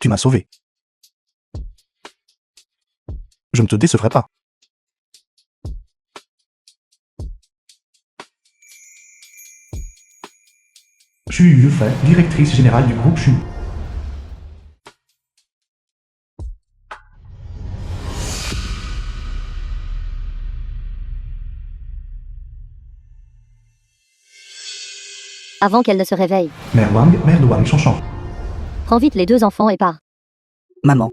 Tu m'as sauvé. Je ne te décevrai pas. Xu Yufei, directrice générale du groupe Xu. Avant qu'elle ne se réveille. Mère Wang, mère de Wang Chanchan. Prends vite les 2 enfants et pars. Maman.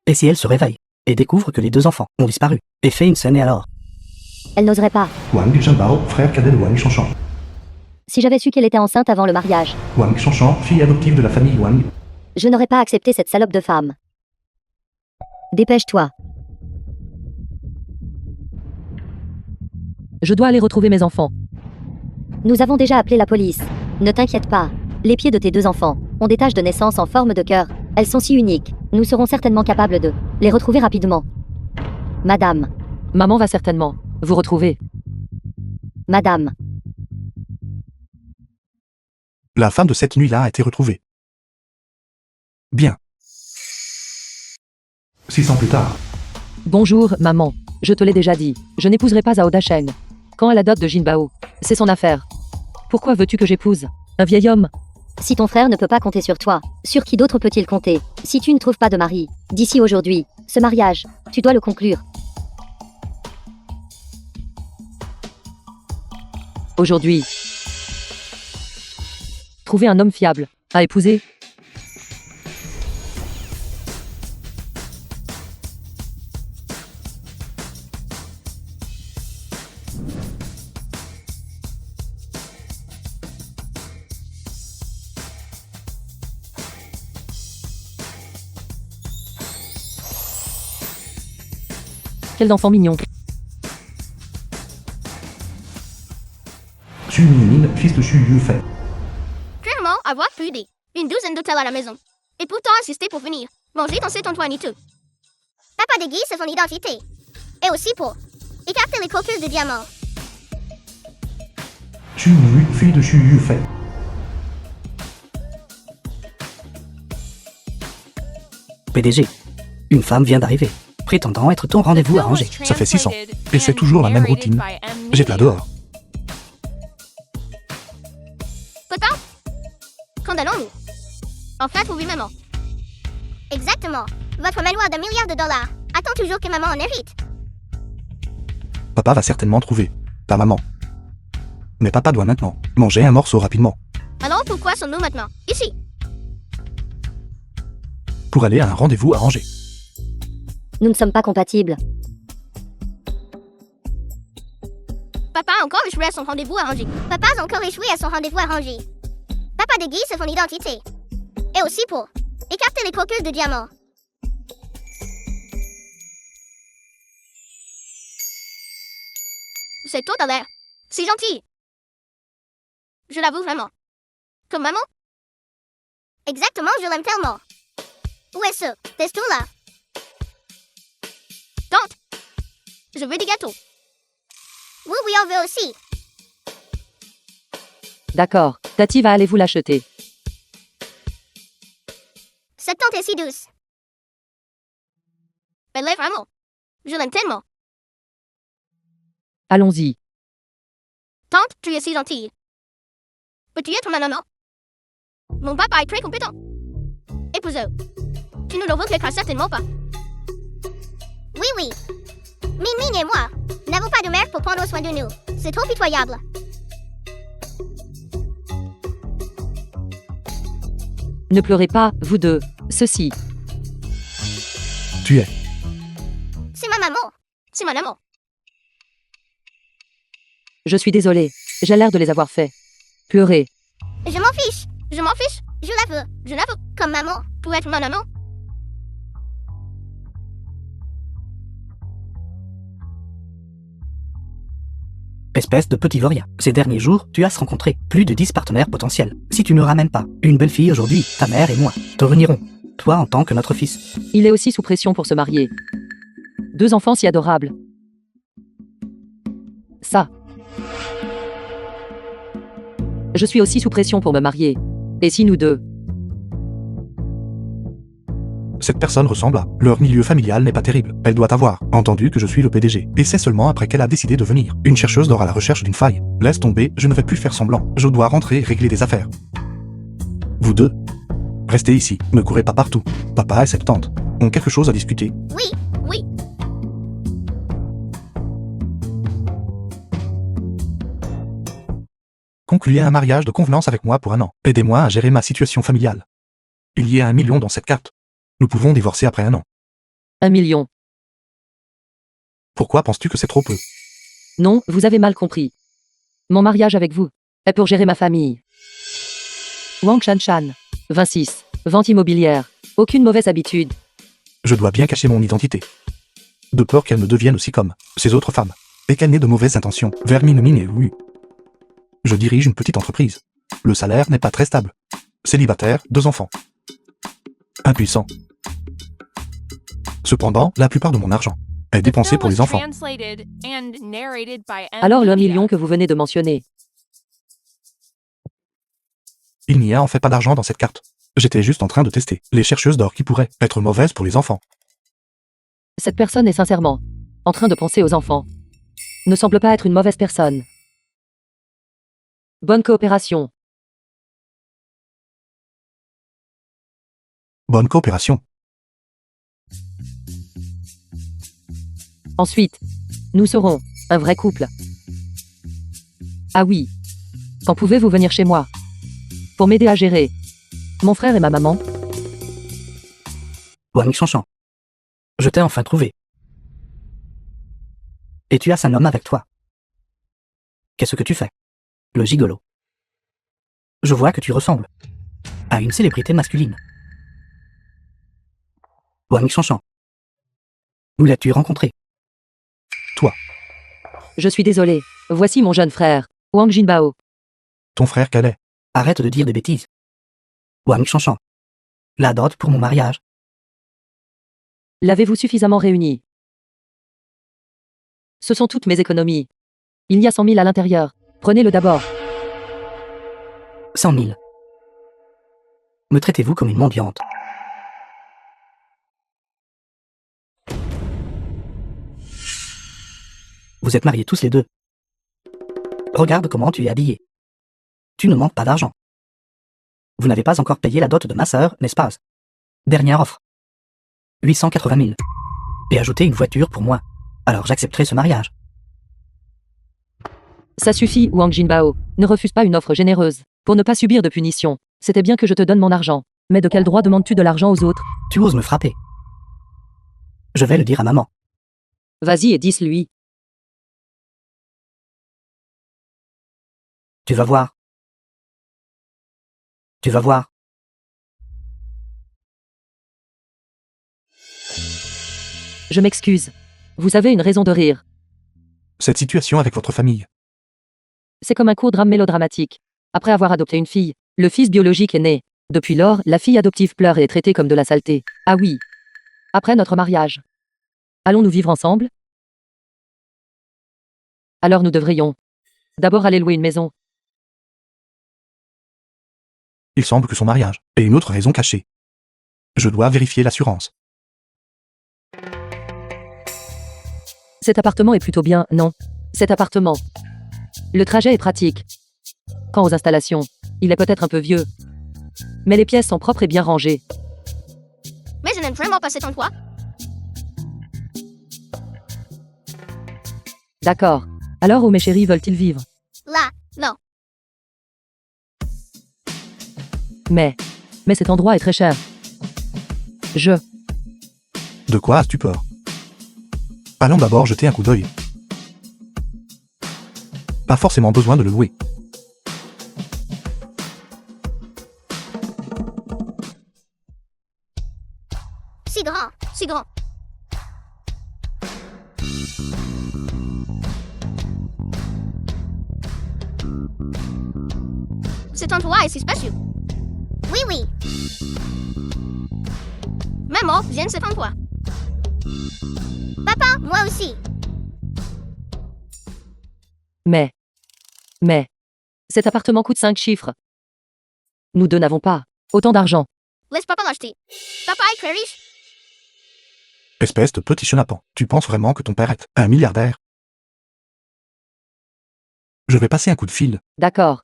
Et si elle se réveille et découvre que les 2 enfants ont disparu et fait une scène et alors? Elle n'oserait pas. Wang Zhenbao, frère cadet de Wang Chanchan. Si j'avais su qu'elle était enceinte avant le mariage, Wang Chanchan, fille adoptive de la famille Wang. je n'aurais pas accepté cette salope de femme. Dépêche-toi. Je dois aller retrouver mes enfants. Nous avons déjà appelé la police. Ne t'inquiète pas. Les pieds de tes 2 enfants ont des taches de naissance en forme de cœur. Elles sont si uniques. Nous serons certainement capables de les retrouver rapidement. Madame. Maman va certainement vous retrouver. Madame. La femme de cette nuit-là a été retrouvée. Bien. 6 ans plus tard. Bonjour, maman. Je te l'ai déjà dit. Je n'épouserai pas Zhao Dasheng. Quand elle a dot de Jinbao, c'est son affaire. Pourquoi veux-tu que j'épouse un vieil homme? Si ton frère ne peut pas compter sur toi, sur qui d'autre peut-il compter? Si tu ne trouves pas de mari, d'ici aujourd'hui, ce mariage, tu dois le conclure. Aujourd'hui. Trouver un homme fiable à épouser. Quel enfant mignon. Xu Minmin, fils de Xu Yufei. Clairement, avoir plus une douzaine d'hôtels à la maison. Et pourtant insister pour venir manger dans cet endroit tout. Papa déguise son identité. Et aussi pour écarter les coquilles de diamants. Xu Yu, fille de Xu Yufei. PDG. Une femme vient d'arriver, prétendant être ton rendez-vous arrangé. Ça fait 6 ans. Et c'est toujours la même routine. J'ai plat dehors. Papa, quand allons-nous enfin trouver maman. Exactement. Votre manoir d'1 milliard de dollars attend toujours que maman en hérite. Papa va certainement trouver ta maman. Mais papa doit maintenant manger un morceau rapidement Alors pourquoi sommes-nous maintenant ici? pour aller à un rendez-vous arrangé. Nous ne sommes pas compatibles. Papa a encore échoué à son rendez-vous arrangé. Papa a encore échoué à son rendez-vous arrangé. Papa déguise son identité. Et aussi pour écarter les coquilles de diamants. C'est tout à l'air. C'est gentil. Je l'avoue vraiment. Comme maman? Exactement, je l'aime tellement. Où est ce testo-là? Tante, je veux des gâteaux. Oui, oui, on veut aussi. D'accord, Tati va aller vous l'acheter. Cette tante est si douce. Elle est vraiment. Je l'aime tellement. Allons-y. Tante, tu es si gentille. Peux-tu être ma maman? Mon papa est très compétent. Épouseux. Tu ne le regretteras certainement pas. Oui, oui. Min et moi n'avons pas de mère pour prendre soin de nous. C'est trop pitoyable. Ne pleurez pas, vous deux. Ceci. Tu es. C'est ma maman. C'est mon amant. Je suis désolée. J'ai l'air de les avoir fait pleurer. Je m'en fiche. Je m'en fiche. Je la veux. Je la veux. Comme maman. Pour être mon amant. Espèce de petit vaurien. Ces derniers jours, tu as rencontré plus de 10 partenaires potentiels. Si tu ne ramènes pas une belle fille aujourd'hui, ta mère et moi te renierons. Toi en tant que notre fils. Il est aussi sous pression pour se marier. 2 enfants si adorables. Ça. Je suis aussi sous pression pour me marier. Et si nous deux? Cette personne ressemble à... Leur milieu familial n'est pas terrible. Elle doit avoir entendu que je suis le PDG. Et c'est seulement après qu'elle a décidé de venir. Une chercheuse d'or à la recherche d'une faille. Laisse tomber, je ne vais plus faire semblant. Je dois rentrer et régler des affaires. Vous deux, restez ici. Ne courez pas partout. Papa et cette tante ont quelque chose à discuter. Oui, oui. Concluez un mariage de convenance avec moi pour 1 an. Aidez-moi à gérer ma situation familiale. Il y a 1 million dans cette carte. Nous pouvons divorcer après 1 an. 1 million. Pourquoi penses-tu que c'est trop peu? Non, vous avez mal compris. Mon mariage avec vous est pour gérer ma famille. Wang Shanshan, 26, vente immobilière. Aucune mauvaise habitude. Je dois bien cacher mon identité. De peur qu'elle ne devienne aussi comme ces autres femmes. Et qu'elle n'ait de mauvaises intentions. Vermine mine et oui. Je dirige une petite entreprise. Le salaire n'est pas très stable. Célibataire, 2 enfants. Impuissant. Cependant, la plupart de mon argent est dépensé pour les enfants. Alors le 1 million que vous venez de mentionner. Il n'y a en fait pas d'argent dans cette carte. J'étais juste en train de tester les chercheuses d'or qui pourraient être mauvaises pour les enfants. Cette personne est sincèrement en train de penser aux enfants. Ne semble pas être une mauvaise personne. Bonne coopération. Bonne coopération. Ensuite, nous serons un vrai couple. Ah oui. Quand pouvez-vous venir chez moi pour m'aider à gérer mon frère et ma maman? Wang Shanshan. Je t'ai enfin trouvé. Et tu as un homme avec toi. Qu'est-ce que tu fais? Le gigolo. Je vois que tu ressembles à une célébrité masculine. Wang Shanshan. Où l'as-tu rencontré? Toi, Je suis désolé. Voici mon jeune frère, Wang Jinbao. ton frère Calais. Arrête de dire des bêtises. Wang Shanshan. La dot pour mon mariage. L'avez-vous suffisamment réuni? Ce sont toutes mes économies. Il y a 100 000 à l'intérieur. Prenez-le d'abord. 100 000. Me traitez-vous comme une mendiante? Vous êtes mariés tous les deux. Regarde comment tu es habillé. Tu ne manques pas d'argent. Vous n'avez pas encore payé la dot de ma sœur, n'est-ce pas? Dernière offre. 880 000. Et ajoutez une voiture pour moi. Alors j'accepterai ce mariage. Ça suffit, Wang Jinbao. Ne refuse pas une offre généreuse. Pour ne pas subir de punition. C'était bien que je te donne mon argent. Mais de quel droit demandes-tu de l'argent aux autres? Tu oses me frapper. Je vais le dire à maman. Vas-y et dis-lui. Tu vas voir. Tu vas voir. Je m'excuse. Vous avez une raison de rire. Cette situation avec votre famille. C'est comme un court drame mélodramatique. Après avoir adopté une fille, le fils biologique est né. Depuis lors, la fille adoptive pleure et est traitée comme de la saleté. Ah oui. Après notre mariage. Allons-nous vivre ensemble? Alors nous devrions d'abord aller louer une maison. Il semble que son mariage ait une autre raison cachée. Je dois vérifier l'assurance. Cet appartement est plutôt bien, non? Cet appartement. Le trajet est pratique. Quant aux installations, il est peut-être un peu vieux. Mais les pièces sont propres et bien rangées. Mais je n'aime vraiment pas cet endroit. D'accord. Alors où mes chéris veulent-ils vivre? Là, non. Mais cet endroit est très cher. De quoi as-tu peur? Allons d'abord jeter un coup d'œil. Pas forcément besoin de le louer. Si grand, si grand. Cet endroit est si spécial. Oui, oui. Maman, j'aime cet endroit. Papa, moi aussi. Mais cet appartement coûte 5 chiffres. Nous deux n'avons pas autant d'argent. Laisse papa l'acheter. Papa est très riche. Espèce de petit chenapan. Tu penses vraiment que ton père est un milliardaire? Je vais passer un coup de fil. D'accord.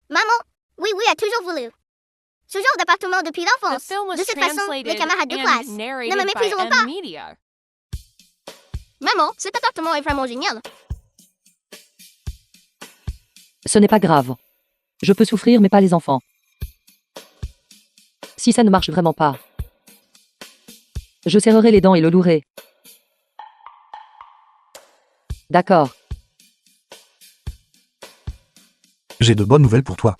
Maman, oui, a toujours voulu. Ce genre d'appartement depuis The l'enfance. film was De cette façon, les translated camarades de and classe ne narrated me by mépriseront M pas. Media. Maman, cet appartement est vraiment génial. Ce n'est pas grave. Je peux souffrir, mais pas les enfants. Si ça ne marche vraiment pas, je serrerai les dents et le louerai. D'accord. J'ai de bonnes nouvelles pour toi.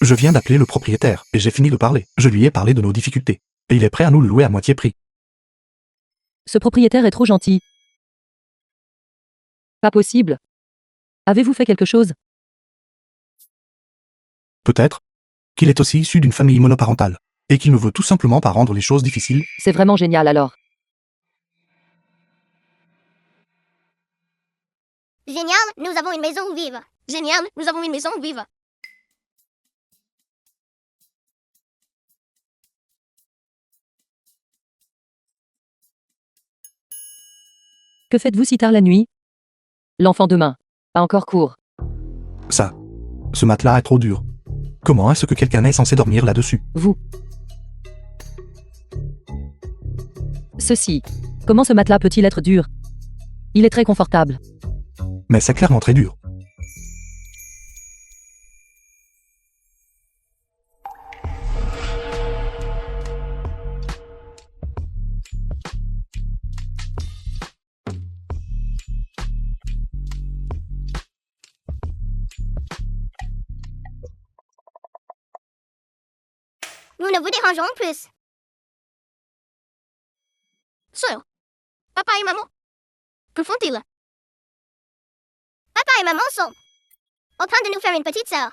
Je viens d'appeler le propriétaire, et j'ai fini de parler. Je lui ai parlé de nos difficultés. Et il est prêt à nous le louer à moitié prix. Ce propriétaire est trop gentil. Pas possible. Avez-vous fait quelque chose? Peut-être qu'il est aussi issu d'une famille monoparentale, et qu'il ne veut tout simplement pas rendre les choses difficiles. C'est vraiment génial alors. Génial, nous avons une maison vive. Génial, nous avons une maison vive. Que faites-vous si tard la nuit? L'enfant demain. Pas encore court. Ça. Ce matelas est trop dur. Comment est-ce que quelqu'un est censé dormir là-dessus? Vous. Ceci. Comment ce matelas peut-il être dur? Il est très confortable. Mais c'est clairement très dur. Nous ne vous dérangeons plus. Sœur, papa et maman, que font-ils? Papa et maman sont en train de nous faire une petite sœur.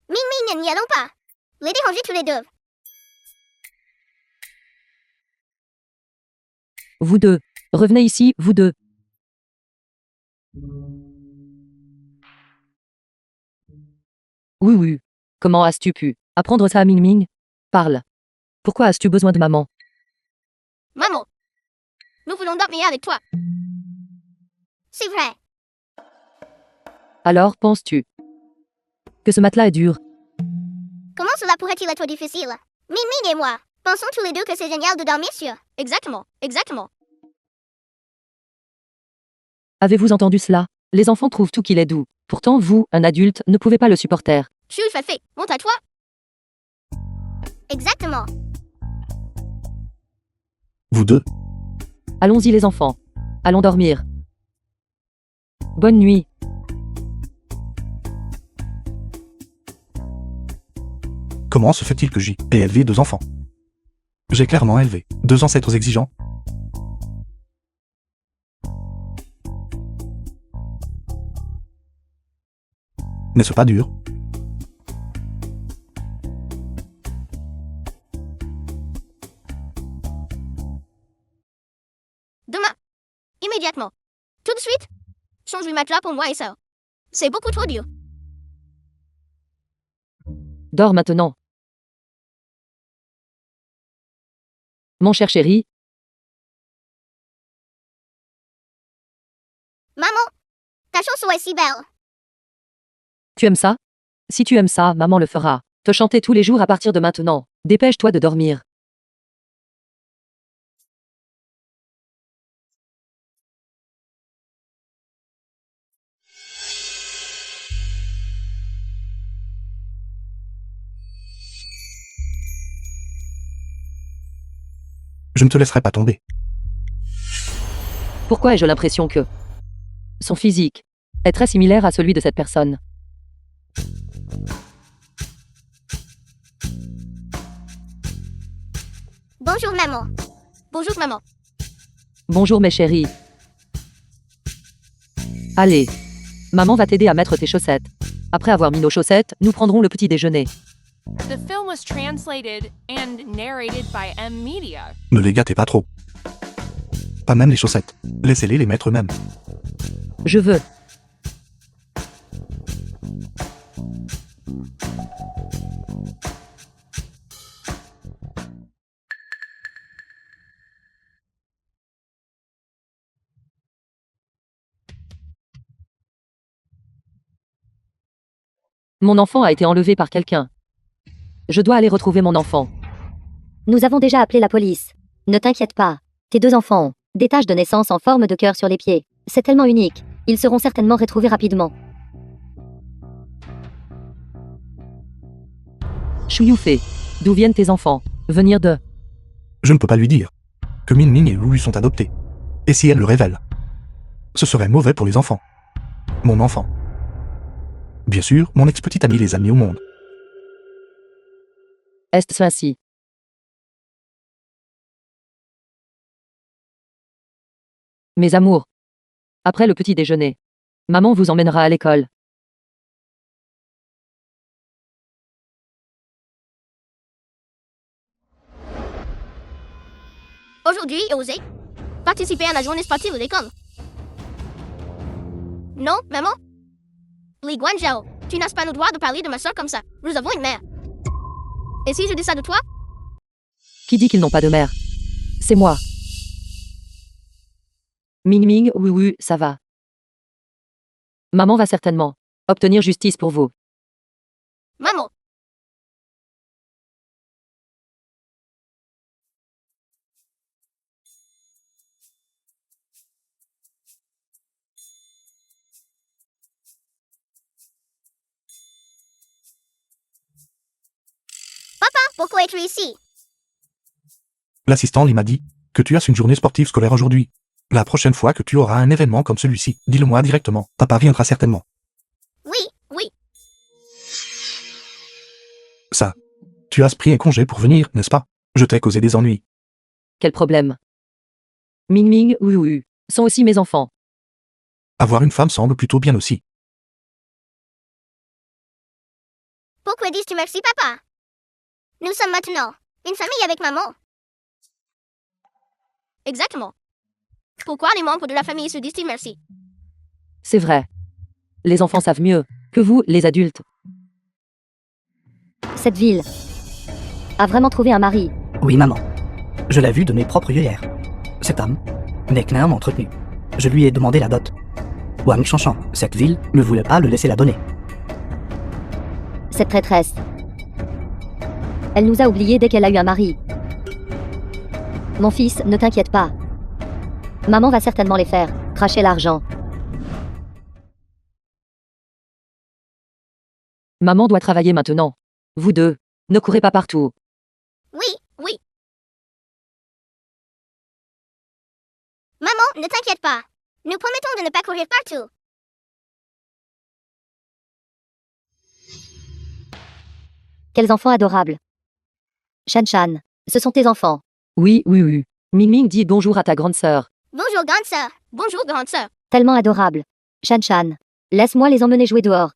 Ming, n'y allons pas. Les déranger tous les deux. Vous deux. Revenez ici, vous deux. Oui. Comment as-tu pu apprendre ça à Ming Ming? Parle. Pourquoi as-tu besoin de maman? Maman, nous voulons dormir avec toi. C'est vrai. Alors, penses-tu que ce matelas est dur? Comment cela pourrait-il être difficile? Ming et moi pensons tous les deux que c'est génial de dormir sur. Exactement. Avez-vous entendu cela? Les enfants trouvent tout qu'il est doux. Pourtant, vous, un adulte, ne pouvez pas le supporter. Tu fait. Monte à toi. Exactement. Vous deux. Allons-y les enfants. Allons dormir. Bonne nuit. Comment se fait-il que j'ai élevé 2 enfants? J'ai clairement élevé 2 ancêtres exigeants. N'est-ce pas dur? Demain. Immédiatement. Tout de suite. Change le matelas pour moi et ça. C'est beaucoup trop dur. Dors maintenant. Mon cher chéri, Maman, ta chanson est si belle. tu aimes ça? Si tu aimes ça, maman le fera. Te chanter tous les jours à partir de maintenant. Dépêche-toi de dormir. Je ne te laisserai pas tomber. Pourquoi ai-je l'impression que son physique est très similaire à celui de cette personne? Bonjour maman. Bonjour maman. Bonjour mes chéris. Allez, maman va t'aider à mettre tes chaussettes. Après avoir mis nos chaussettes, nous prendrons le petit déjeuner. The film was translated and narrated by M Media. Ne les gâtez pas trop. Pas même les chaussettes. Laissez-les les mettre eux-mêmes. Je veux. Mon enfant a été enlevé par quelqu'un. Je dois aller retrouver mon enfant. Nous avons déjà appelé la police. Ne t'inquiète pas. Tes 2 enfants ont des taches de naissance en forme de cœur sur les pieds. C'est tellement unique. Ils seront certainement retrouvés rapidement. Chouyou-fei. D'où viennent tes enfants? Venir de... Je ne peux pas lui dire que Min Ming et Louis sont adoptés. Et si elle le révèle, ce serait mauvais pour les enfants. Mon enfant. Bien sûr, mon ex-petite amie les a mis au monde. Est-ce ainsi? Mes amours. Après le petit déjeuner, maman vous emmènera à l'école. Aujourd'hui, osez participer à la journée sportive de l'école. Non, maman? Li Guanzhou, tu n'as pas le droit de parler de ma soeur comme ça. Nous avons une mère. Et si je dis ça de toi? Qui dit qu'ils n'ont pas de mère? C'est moi. Ming Ming, oui oui, ça va. Maman va certainement obtenir justice pour vous. Maman. Papa, pourquoi es-tu ici? L'assistant Li m'a dit que tu as une journée sportive scolaire aujourd'hui. La prochaine fois que tu auras un événement comme celui-ci, dis-le-moi directement. Papa viendra certainement. Oui. Ça. Tu as pris un congé pour venir, n'est-ce pas? Je t'ai causé des ennuis. Quel problème? Ming Ming, oui oui, sont aussi mes enfants. Avoir une femme semble plutôt bien aussi. Pourquoi dis-tu merci, papa? Nous sommes maintenant une famille avec maman. Exactement. Pourquoi les membres de la famille se disent-ils merci? C'est vrai. Les enfants savent mieux que vous, les adultes. Cette ville a vraiment trouvé un mari. Oui, maman. Je l'ai vu de mes propres yeux hier. Cet homme n'est qu'un homme entretenu. Je lui ai demandé la dot. Wang Chanchan, cette ville ne voulait pas le laisser la donner. Cette traîtresse. Elle nous a oubliés dès qu'elle a eu un mari. Mon fils, ne t'inquiète pas. Maman va certainement les faire cracher l'argent. Maman doit travailler maintenant. Vous deux, ne courez pas partout. Oui. Maman, ne t'inquiète pas. Nous promettons de ne pas courir partout. Quels enfants adorables. Shan Shan, ce sont tes enfants. Oui oui oui. Ming Ming dit bonjour à ta grande sœur. Bonjour, grande sœur. Bonjour, grande sœur. Tellement adorables. Shan Shan, laisse-moi les emmener jouer dehors.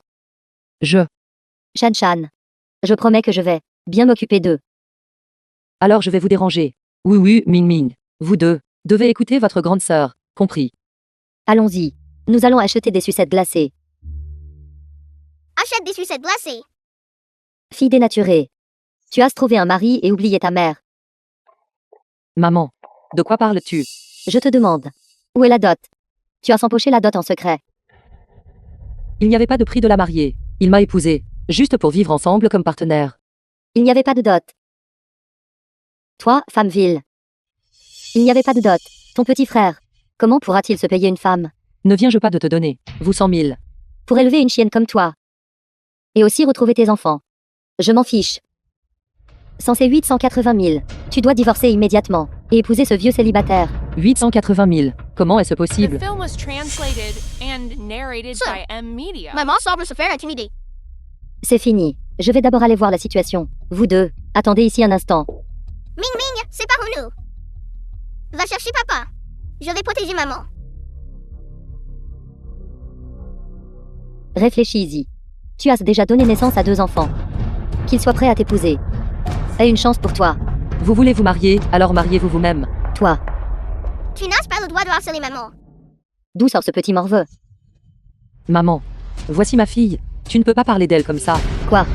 Shan Shan, je promets que je vais bien m'occuper d'eux. Alors je vais vous déranger. Oui oui, Ming Ming. Vous deux devez écouter votre grande sœur. Compris. Allons-y. Nous allons acheter des sucettes glacées. Achète des sucettes glacées. Fille dénaturée. Tu as trouvé un mari et oublié ta mère. Maman, de quoi parles-tu? Je te demande. Où est la dot? Tu as empoché la dot en secret. Il n'y avait pas de prix de la mariée. Il m'a épousée, juste pour vivre ensemble comme partenaires. Il n'y avait pas de dot. Toi, femme vile. Il n'y avait pas de dot. Ton petit frère. Comment pourra-t-il se payer une femme? Ne viens-je pas de te donner, vous 100 000. Pour élever une chienne comme toi. Et aussi retrouver tes enfants. Je m'en fiche. Sans ces 880 000, tu dois divorcer immédiatement et épouser ce vieux célibataire. 880 000. Comment est-ce The possible? film was translated and narrated Sir, by M Media. Maman semble se faire intimider. C'est fini. Je vais d'abord aller voir la situation. Vous deux, attendez ici un instant. Ming Ming, séparons-nous. Va chercher papa. Je vais protéger maman. Réfléchis-y. Tu as déjà donné naissance à 2 enfants. Qu'ils soient prêts à t'épouser. Et une chance pour toi. Vous voulez vous marier, alors mariez-vous vous-même. Toi. Tu n'as pas le droit de harceler maman. D'où sort ce petit morveux? Maman, voici ma fille. Tu ne peux pas parler d'elle comme ça. Quoi?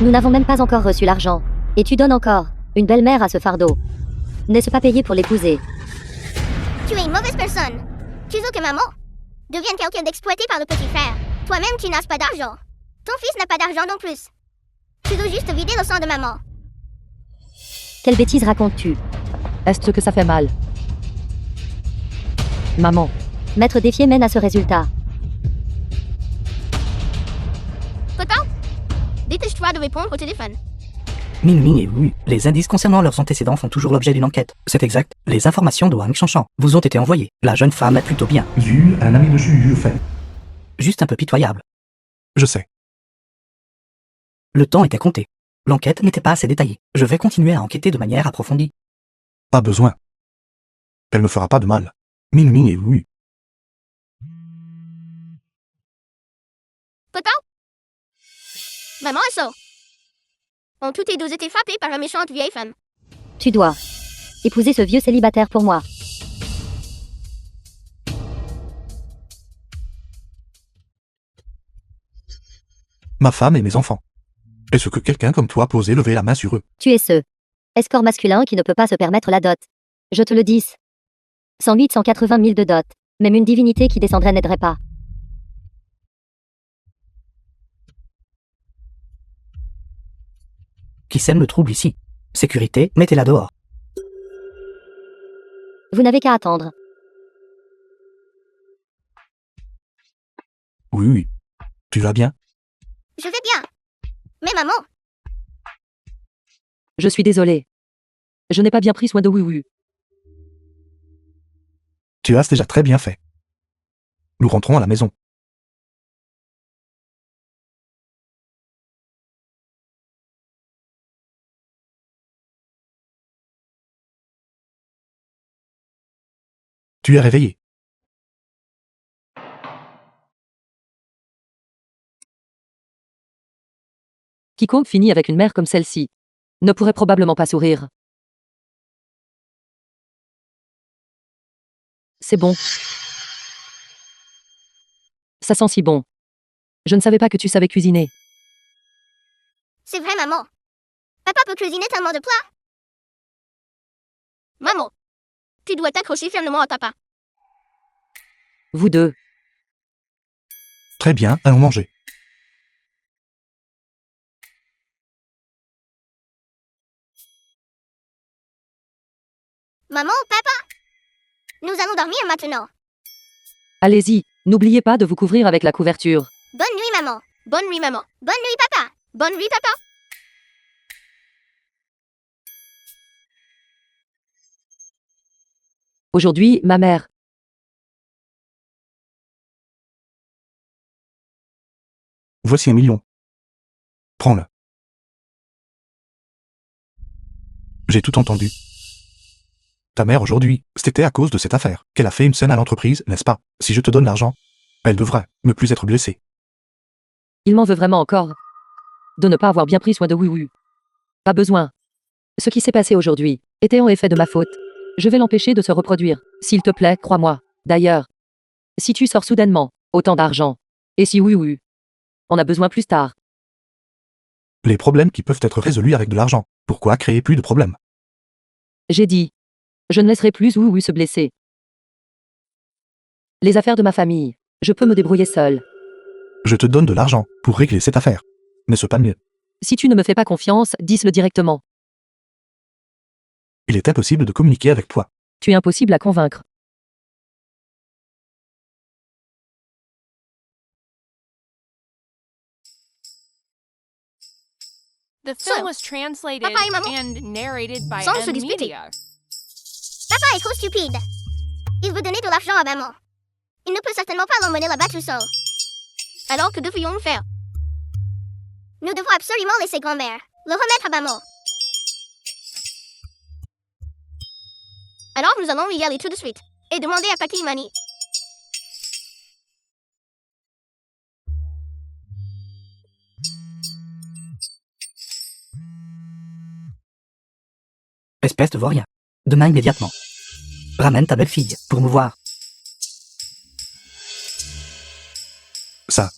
Nous n'avons même pas encore reçu l'argent. Et tu donnes encore une belle-mère à ce fardeau. N'est-ce pas payé pour l'épouser? Tu es une mauvaise personne. Tu veux que maman devienne quelqu'un d'exploité par le petit frère. Toi-même, tu n'as pas d'argent. Ton fils n'a pas d'argent non plus. Tu dois juste vider le sang de maman. Quelle bêtise racontes-tu? Est-ce que ça fait mal? Maman, M'être défié mène à ce résultat. Papa, dépêche-toi de répondre au téléphone. Ming Ming et Wu, les indices concernant leurs antécédents font toujours l'objet d'une enquête. C'est exact. Les informations de Wang Shanshan vous ont été envoyées. La jeune femme est plutôt bien. Zhu, un ami de Xu Yu Feng. Juste un peu pitoyable. Je sais. Le temps était compté. L'enquête n'était pas assez détaillée. Je vais continuer à enquêter de manière approfondie. Pas besoin. Elle ne fera pas de mal. Ming Ming et Wu. Papa? Maman et ça. Ont toutes les deux été frappées par la méchante vieille femme. Tu dois épouser ce vieux célibataire pour moi. Ma femme et mes enfants. Est-ce que quelqu'un comme toi peut oser lever la main sur eux? Tu es ce escort masculin qui ne peut pas se permettre la dot. Je te le dis. 180 000 de dot. Même une divinité qui descendrait n'aiderait pas. Qui sème le trouble ici? Sécurité, mettez-la dehors. Vous n'avez qu'à attendre. Oui, oui. Tu vas bien? Je vais bien. Mais maman, je suis désolée. Je n'ai pas bien pris soin de Wu. Tu as déjà très bien fait. Nous rentrons à la maison. Tu es réveillé. Quiconque finit avec une mère comme celle-ci ne pourrait probablement pas sourire. C'est bon. Ça sent si bon. Je ne savais pas que tu savais cuisiner. c'est vrai maman. Papa peut cuisiner tellement de plats. Maman, tu dois t'accrocher fermement à papa. Vous deux, Très bien, allons manger. Maman, papa, nous allons dormir maintenant. allez-y, n'oubliez pas de vous couvrir avec la couverture. Bonne nuit maman. Bonne nuit maman. Bonne nuit papa. Bonne nuit papa. Aujourd'hui, ma mère. Voici 1 million. Prends-le. J'ai tout entendu. Ta mère aujourd'hui, c'était à cause de cette affaire qu'elle a fait une scène à l'entreprise, n'est-ce pas? Si je te donne l'argent, elle devrait ne plus être blessée. Il m'en veut vraiment encore. De ne pas avoir bien pris soin de Wu. Pas besoin. Ce qui s'est passé aujourd'hui était en effet de ma faute. Je vais l'empêcher de se reproduire. S'il te plaît, crois-moi. D'ailleurs, si tu sors soudainement, autant d'argent. Et si Wu, on a besoin plus tard. Les problèmes qui peuvent être résolus avec de l'argent. Pourquoi créer plus de problèmes? J'ai dit. Je ne laisserai plus Wu se blesser. Les affaires de ma famille, je peux me débrouiller seul. Je te donne de l'argent pour régler cette affaire. N'est-ce pas mieux? Si tu ne me fais pas confiance, dis-le directement. Il est impossible de communiquer avec toi. Tu es impossible à convaincre. The film So, was translated Papa et maman and narrated by sans se M disputer. Media. Papa est trop stupide. Il veut donner de l'argent à maman. Il ne peut certainement pas l'emmener là-bas tout seul. Alors que devrions-nous faire? Nous devons absolument laisser grand-mère le remettre à maman. Alors nous allons y aller tout de suite et demander à Paki Mani. Espèce de vaurien. Demain immédiatement. Ramène ta belle-fille pour me voir. Ça.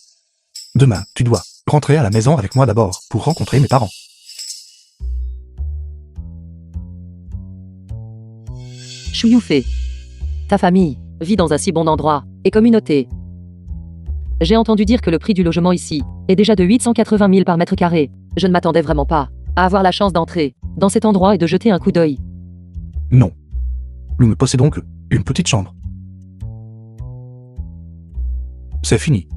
Demain, tu dois rentrer à la maison avec moi d'abord pour rencontrer mes parents. Chouyou fait. Ta famille vit dans un si bon endroit et communauté. J'ai entendu dire que le prix du logement ici est déjà de 880 000 par mètre carré. Je ne m'attendais vraiment pas à avoir la chance d'entrer dans cet endroit et de jeter un coup d'œil. Non. Nous ne possédons que une petite chambre. C'est fini.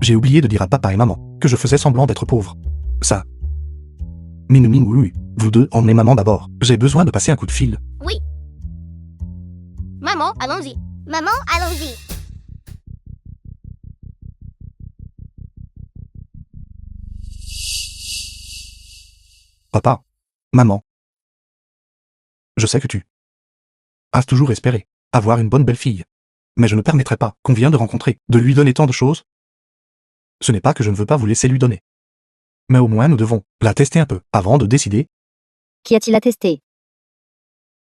J'ai oublié de dire à papa et maman que je faisais semblant d'être pauvre. Ça. Minoumi, oui, vous deux, emmenez maman d'abord. J'ai besoin de passer un coup de fil. Oui. Maman, allons-y. Maman, allons-y. Papa. Maman. Je sais que tu as toujours espéré avoir une bonne belle-fille. Mais je ne permettrai pas qu'on vient de rencontrer de lui donner tant de choses. Ce n'est pas que je ne veux pas vous laisser lui donner. Mais au moins nous devons la tester un peu avant de décider. Qui a-t-il attesté?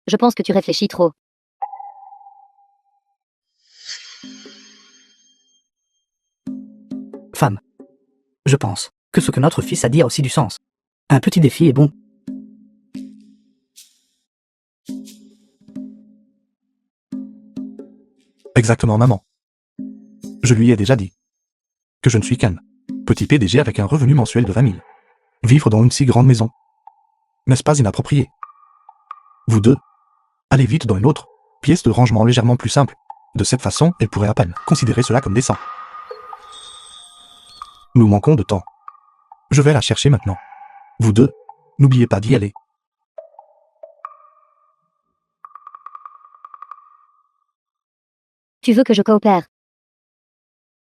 Je pense que tu réfléchis trop. Femme. Je pense que ce que notre fils a dit a aussi du sens. Un petit défi est bon. Exactement, maman. Je lui ai déjà dit que je ne suis qu'un petit PDG avec un revenu mensuel de 20 000. Vivre dans une si grande maison. N'est-ce pas inapproprié? Vous deux, allez vite dans une autre pièce de rangement légèrement plus simple. De cette façon, elle pourrait à peine considérer cela comme décent. Nous manquons de temps. Je vais la chercher maintenant. Vous deux, n'oubliez pas d'y aller. Tu veux que je coopère?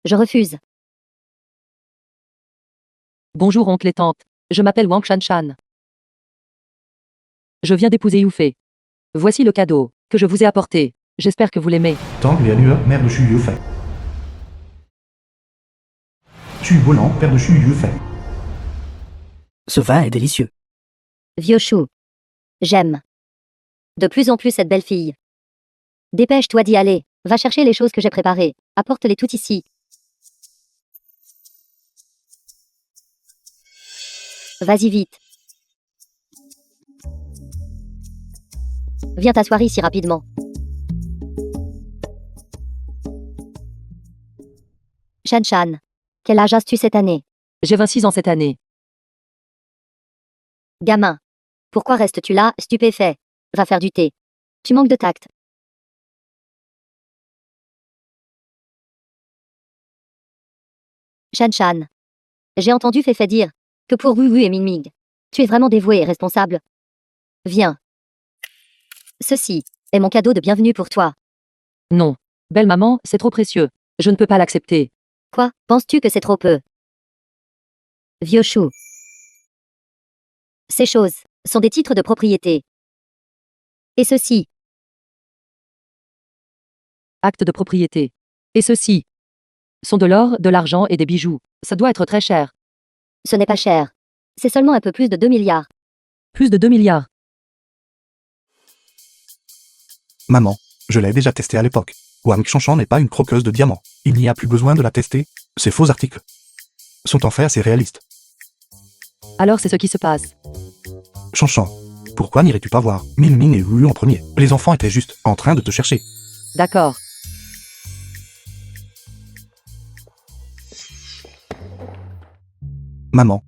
Je refuse. Bonjour oncle et tante. Je m'appelle Wang Shanshan. Je viens d'épouser Yufei. Voici le cadeau que je vous ai apporté. J'espère que vous l'aimez. Tang Lianue, mère de Xu Yufei. Xu Bolan, père de Xu Yufei. Ce vin est délicieux. Vieux chou. J'aime de plus en plus cette belle fille. Dépêche-toi d'y aller. Va chercher les choses que j'ai préparées. Apporte-les toutes ici. Vas-y vite. Viens t'asseoir ici rapidement. Shanshan, quel âge as-tu cette année? J'ai 26 ans cette année. Gamin. Pourquoi restes-tu là, stupéfait? Va faire du thé. Tu manques de tact. Shanshan. J'ai entendu Féfé dire que pour Wu et Mingming, tu es vraiment dévoué et responsable. Viens. Ceci est mon cadeau de bienvenue pour toi. Non. Belle maman, c'est trop précieux. Je ne peux pas l'accepter. Quoi, penses-tu que c'est trop peu? Vieux chou. Ces choses sont des titres de propriété. Et ceci, Acte de propriété. Et ceux-ci sont de l'or, de l'argent et des bijoux. Ça doit être très cher. ce n'est pas cher. C'est seulement un peu plus de 2 milliards. Plus de 2 milliards. Maman, je l'ai déjà testé à l'époque. Wang Chanchan n'est pas une croqueuse de diamants. Il n'y a plus besoin de la tester. Ces faux articles sont en fait assez réalistes. Alors c'est ce qui se passe. Chanchan, pourquoi n'irais-tu pas voir Min Min et Wu en premier? Les enfants étaient juste en train de te chercher. D'accord. Maman,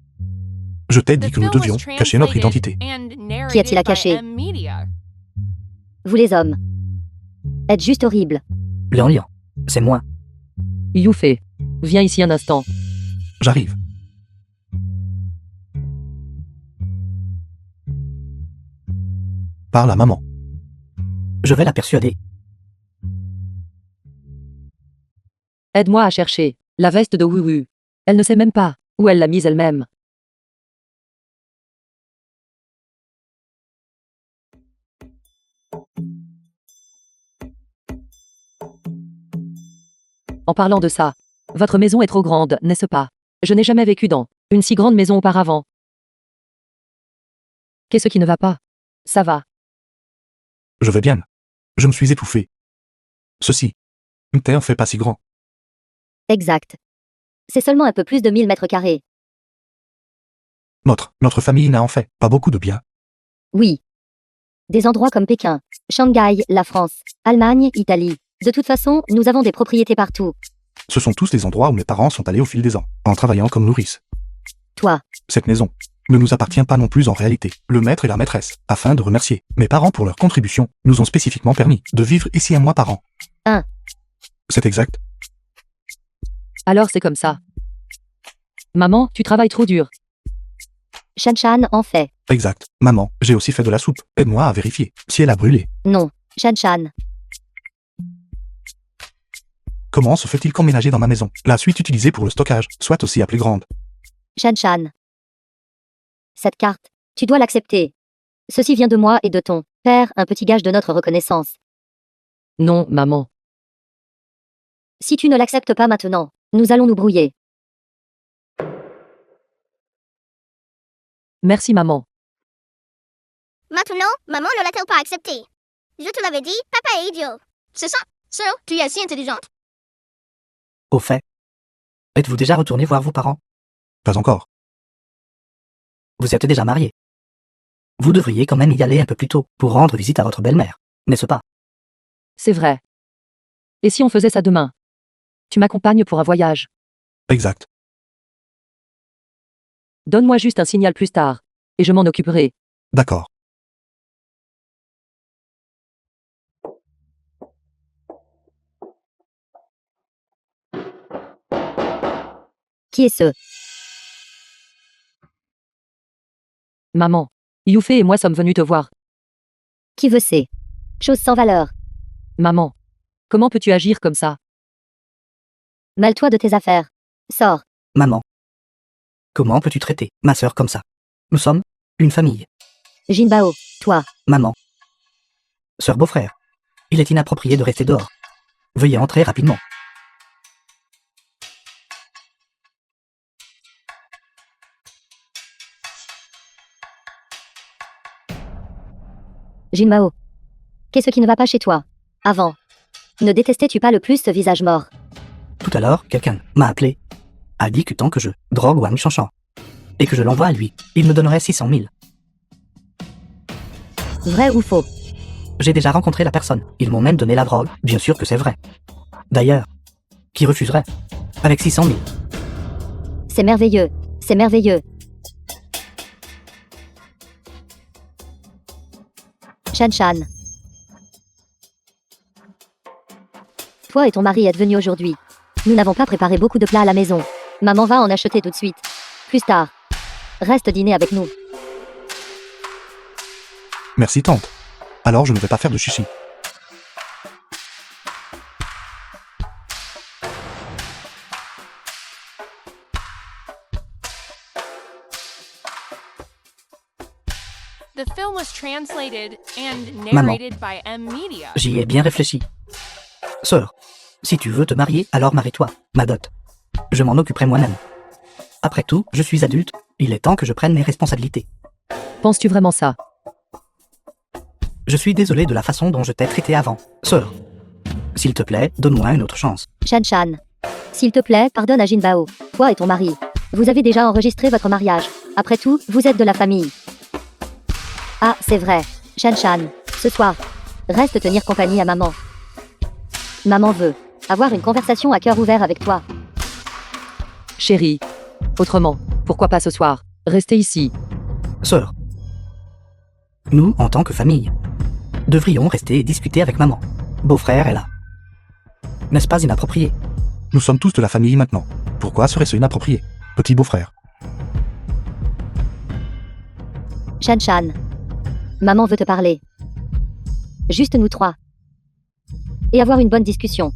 je t'ai dit The que nous film was devions cacher notre translated identité. and Qu'y a-t-il à narrated by cacher? M-Media. Vous les hommes êtes juste horribles. Lian Lian, c'est moi. Yufei, viens ici un instant. J'arrive. Parle à maman. Je vais la persuader. Aide-moi à chercher la veste de Wu. Elle ne sait même pas où elle l'a mise elle-même. En parlant de ça, votre maison est trop grande, n'est-ce pas? Je n'ai jamais vécu dans une si grande maison auparavant. Qu'est-ce qui ne va pas? Ça va. Je vais bien. Je me suis étouffé. Ceci. Ne t'en fais pas si grand. Exact. C'est seulement un peu plus de 1000 mètres carrés. Notre famille n'a en fait pas beaucoup de bien. Oui. Des endroits comme Pékin, Shanghai, la France, Allemagne, Italie. De toute façon, nous avons des propriétés partout. Ce sont tous les endroits où mes parents sont allés au fil des ans, en travaillant comme nourrice. Toi, Cette maison ne nous appartient pas non plus en réalité. Le maître et la maîtresse, afin de remercier mes parents pour leur contribution, nous ont spécifiquement permis de vivre ici un mois par an. Un. C'est exact. Alors c'est comme ça. Maman, tu travailles trop dur. Shan-Shan en fait. Exact. Maman, j'ai aussi fait de la soupe. Aide-moi à vérifier si elle a brûlé. Non. Shan-Shan. Comment se fait-il qu'emménager dans ma maison, la suite utilisée pour le stockage, soit aussi appelée grande? Shan-Shan. Cette carte, tu dois l'accepter. Ceci vient de moi et de ton père, un petit gage de notre reconnaissance. Non, maman. Si tu ne l'acceptes pas maintenant, nous allons nous brouiller. Merci, maman. Maintenant, maman ne l'a-t-elle pas accepté? Je te l'avais dit, papa est idiot. C'est ça. So, tu es si intelligente. Au fait, êtes-vous déjà retourné voir vos parents? Pas encore. Vous êtes déjà mariés. Vous devriez quand même y aller un peu plus tôt pour rendre visite à votre belle-mère, n'est-ce pas? C'est vrai. Et si on faisait ça demain? Tu m'accompagnes pour un voyage. Exact. Donne-moi juste un signal plus tard. Et je m'en occuperai. D'accord. Qui est ce? Maman. Youfei et moi sommes venus te voir. Qui veut ces choses sans valeur? Maman. Comment peux-tu agir comme ça? Mêle-toi de tes affaires. Sors. Maman. Comment peux-tu traiter ma sœur comme ça? Nous sommes une famille. Jinbao, toi. Maman. Sœur beau-frère. Il est inapproprié de rester dehors. Veuillez entrer rapidement. Jinbao. Qu'est-ce qui ne va pas chez toi? Avant. Ne détestais-tu pas le plus ce visage mort? Tout à l'heure, quelqu'un m'a appelé, a dit que tant que je drogue Wang Shanshan et que je l'envoie à lui, il me donnerait 600 000. Vrai ou faux? J'ai déjà rencontré la personne. Ils m'ont même donné la drogue. Bien sûr que c'est vrai. D'ailleurs, qui refuserait? Avec 600 000. C'est merveilleux. C'est merveilleux. Shan-Shan. Toi et ton mari êtes venus aujourd'hui. Nous n'avons pas préparé beaucoup de plats à la maison. Maman va en acheter tout de suite. Plus tard. Reste dîner avec nous. Merci tante. Alors je ne vais pas faire de chichi. The film was translated and Maman. narrated by M Media. J'y ai bien réfléchi. Sœur, si tu veux te marier, alors marie-toi, ma dot. Je m'en occuperai moi-même. Après tout, je suis adulte, il est temps que je prenne mes responsabilités. Penses-tu vraiment ça? Je suis désolé de la façon dont je t'ai traité avant. Sœur, s'il te plaît, donne-moi une autre chance. Shan-Shan. S'il te plaît, pardonne à Jinbao. Toi et ton mari. Vous avez déjà enregistré votre mariage. Après tout, vous êtes de la famille. Ah, c'est vrai. Shan-Shan. Ce soir. Reste tenir compagnie à maman. Maman veut avoir une conversation à cœur ouvert avec toi. Chérie. Autrement, pourquoi pas ce soir? Restez ici. Sœur, nous, en tant que famille, devrions rester et discuter avec maman. Beau-frère est là. N'est-ce pas inapproprié? Nous sommes tous de la famille maintenant. Pourquoi serait-ce inapproprié? Petit beau-frère. Shan-Shan. Maman veut te parler. Juste nous trois. Et avoir une bonne discussion.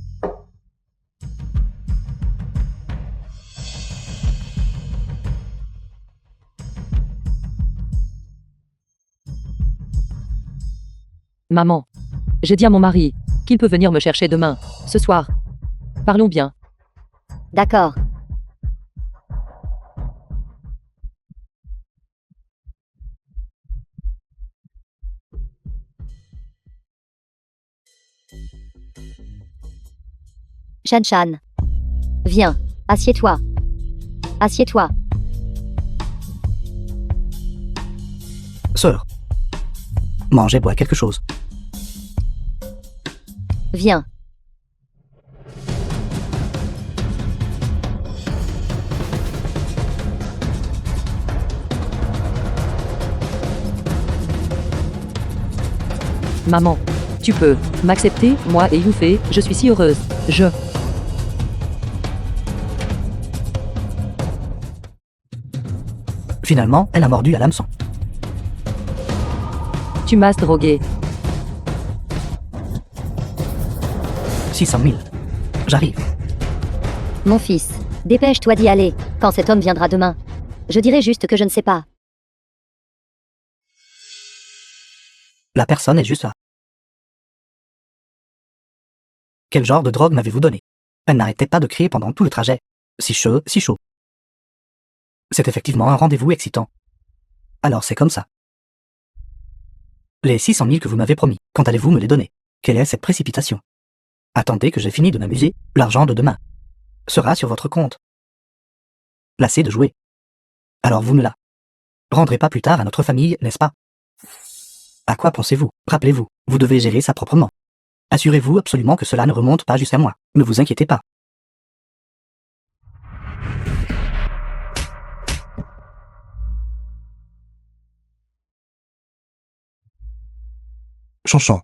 Maman. J'ai dit à mon mari qu'il peut venir me chercher demain, ce soir. Parlons bien. D'accord. Shan-Shan. Viens, assieds-toi. Assieds-toi. Sœur, mange et bois quelque chose. Viens. Maman. Tu peux m'accepter, moi et Youfei, je suis si heureuse. Finalement, elle a mordu à l'hameçon. Tu m'as drogué. 600 000. J'arrive. Mon fils, dépêche-toi d'y aller, quand cet homme viendra demain. Je dirai juste que je ne sais pas. La personne est juste là. Quel genre de drogue m'avez-vous donné? Elle n'arrêtait pas de crier pendant tout le trajet. Si chaud, si chaud. C'est effectivement un rendez-vous excitant. Alors c'est comme ça. Les 600 000 que vous m'avez promis, quand allez-vous me les donner? Quelle est cette précipitation? Attendez que j'ai fini de m'amuser, l'argent de demain sera sur votre compte. Lassé de jouer. Alors vous me la rendrez pas plus tard à notre famille, n'est-ce pas? À quoi pensez-vous? Rappelez-vous, vous devez gérer ça proprement. Assurez-vous absolument que cela ne remonte pas jusqu'à moi. Ne vous inquiétez pas. Chanchan.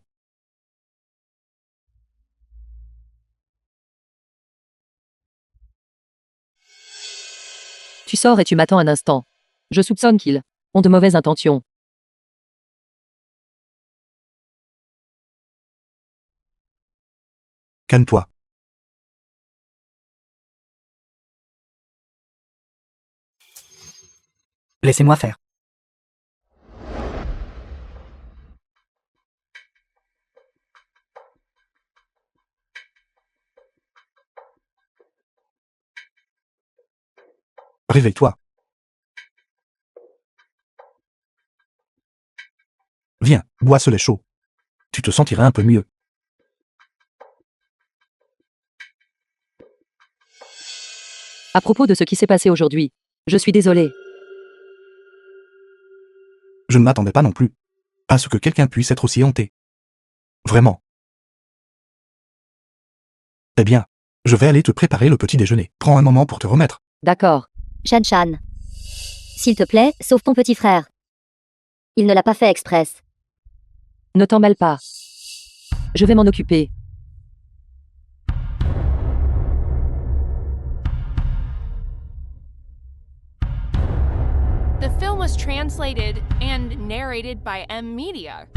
Tu sors et tu m'attends un instant. Je soupçonne qu'ils ont de mauvaises intentions. Calme-toi. Laissez-moi faire. Réveille-toi. Viens, bois ce lait chaud. Tu te sentiras un peu mieux. À propos de ce qui s'est passé aujourd'hui, je suis désolée. Je ne m'attendais pas non plus à ce que quelqu'un puisse être aussi hanté. Vraiment. Eh bien, je vais aller te préparer le petit déjeuner. Prends un moment pour te remettre. D'accord. Shan-Shan. S'il te plaît, sauve ton petit frère. Il ne l'a pas fait express. Ne t'en mêle pas. Je vais m'en occuper. The film was translated and narrated by M Media.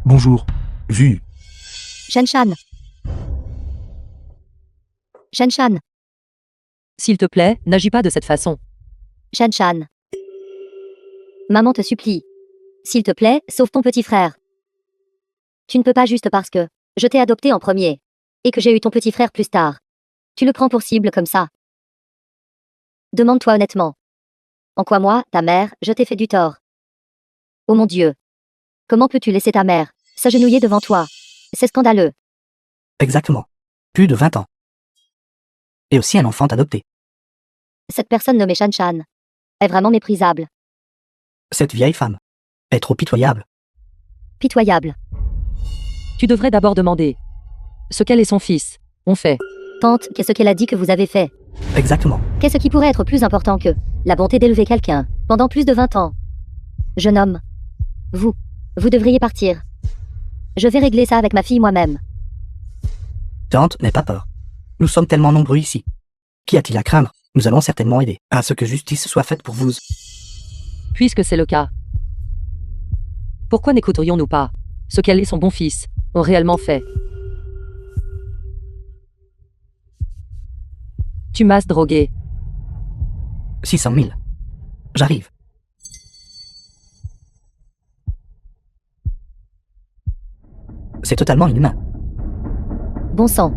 Bonjour. Vu. Shan-Shan. Shan-Shan. S'il te plaît, n'agis pas de cette façon. Shan-Shan. Maman te supplie. S'il te plaît, sauve ton petit frère. Tu ne peux pas juste parce que je t'ai adopté en premier et que j'ai eu ton petit frère plus tard. Tu le prends pour cible comme ça. Demande-toi honnêtement. En quoi moi, ta mère, je t'ai fait du tort? Oh mon Dieu. Comment peux-tu laisser ta mère s'agenouiller devant toi? C'est scandaleux. Exactement. Plus de 20 ans. Et aussi un enfant adopté. Cette personne nommée Shan-Shan est vraiment méprisable. Cette vieille femme est trop pitoyable. Pitoyable. Tu devrais d'abord demander ce qu'elle et son fils ont fait. Tante, qu'est-ce qu'elle a dit que vous avez fait? Exactement. Qu'est-ce qui pourrait être plus important que la bonté d'élever quelqu'un pendant plus de 20 ans? Jeune homme. Vous devriez partir. Je vais régler ça avec ma fille moi-même. Tante, n'aie pas peur. Nous sommes tellement nombreux ici. Qu'y a-t-il à craindre? Nous allons certainement aider à ce que justice soit faite pour vous. Puisque c'est le cas. Pourquoi n'écouterions-nous pas ce qu'elle et son bon fils ont réellement fait? Tu m'as drogué. 600 000. J'arrive. C'est totalement inhumain. Bon sang.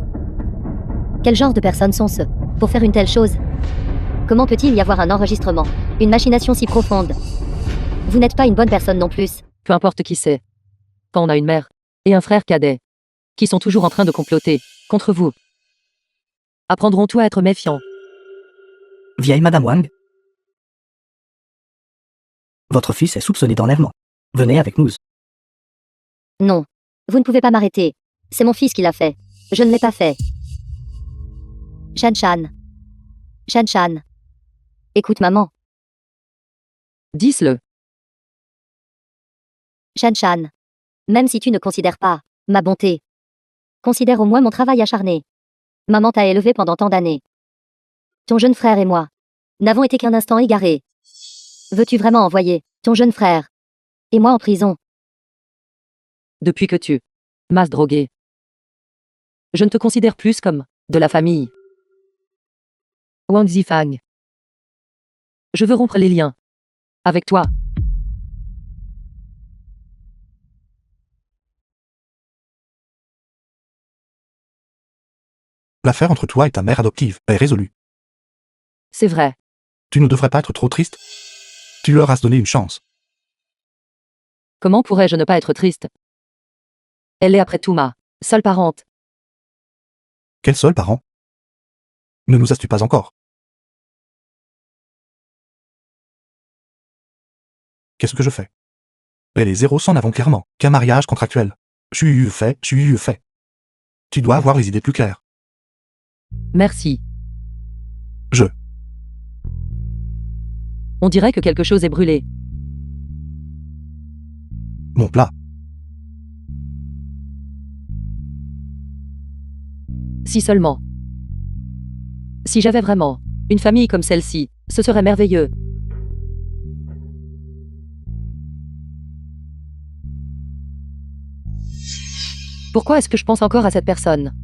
Quel genre de personnes sont ceux pour faire une telle chose? Comment peut-il y avoir un enregistrement, une machination si profonde? Vous n'êtes pas une bonne personne non plus. Peu importe qui c'est. Quand on a une mère et un frère cadet qui sont toujours en train de comploter contre vous, apprendrons-nous à être méfiants? Vieille Madame Wang. Votre fils est soupçonné d'enlèvement. Venez avec nous. Non. Vous ne pouvez pas m'arrêter. C'est mon fils qui l'a fait. Je ne l'ai pas fait. Shan-Shan. Shan-Shan. Écoute maman. Dis-le. Shan Shan. Même si tu ne considères pas ma bonté, considère au moins mon travail acharné. Maman t'a élevé pendant tant d'années. Ton jeune frère et moi n'avons été qu'un instant égarés. Veux-tu vraiment envoyer ton jeune frère et moi en prison? Depuis que tu m'as drogué, je ne te considère plus comme de la famille. Wang Zifang. Je veux rompre les liens avec toi. L'affaire entre toi et ta mère adoptive est résolue. C'est vrai. Tu ne devrais pas être trop triste. Tu leur as donné une chance. Comment pourrais-je ne pas être triste? Elle est après tout ma seule parente. Quel seul parent? Ne nous as-tu pas encore? Qu'est-ce que je fais? Et les zéros s'en avont clairement qu'un mariage contractuel. Je suis fait. Tu dois avoir les idées plus claires. Merci. Je. On dirait que quelque chose est brûlé. Mon plat. Si seulement. Si j'avais vraiment une famille comme celle-ci, ce serait merveilleux. Pourquoi est-ce que je pense encore à cette personne?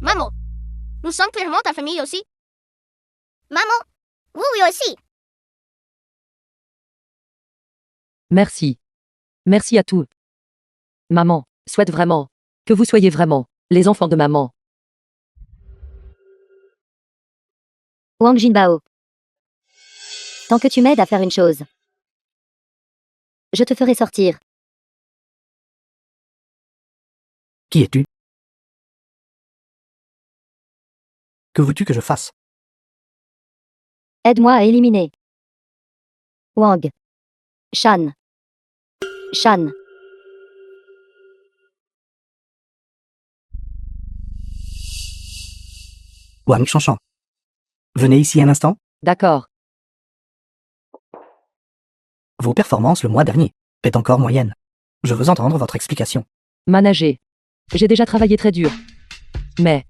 Maman, nous sommes clairement ta famille aussi. Maman, oui aussi. Merci. Merci à tous. Maman souhaite vraiment que vous soyez vraiment les enfants de maman. Wang Jinbao. Tant que tu m'aides à faire une chose, je te ferai sortir. Qui es-tu? Que veux-tu que je fasse? Aide-moi à éliminer Wang Shan. Shan. Wang Shanshan. Venez ici un instant. D'accord. Vos performances le mois dernier est encore moyenne. Je veux entendre votre explication. Manager. J'ai déjà travaillé très dur. Mais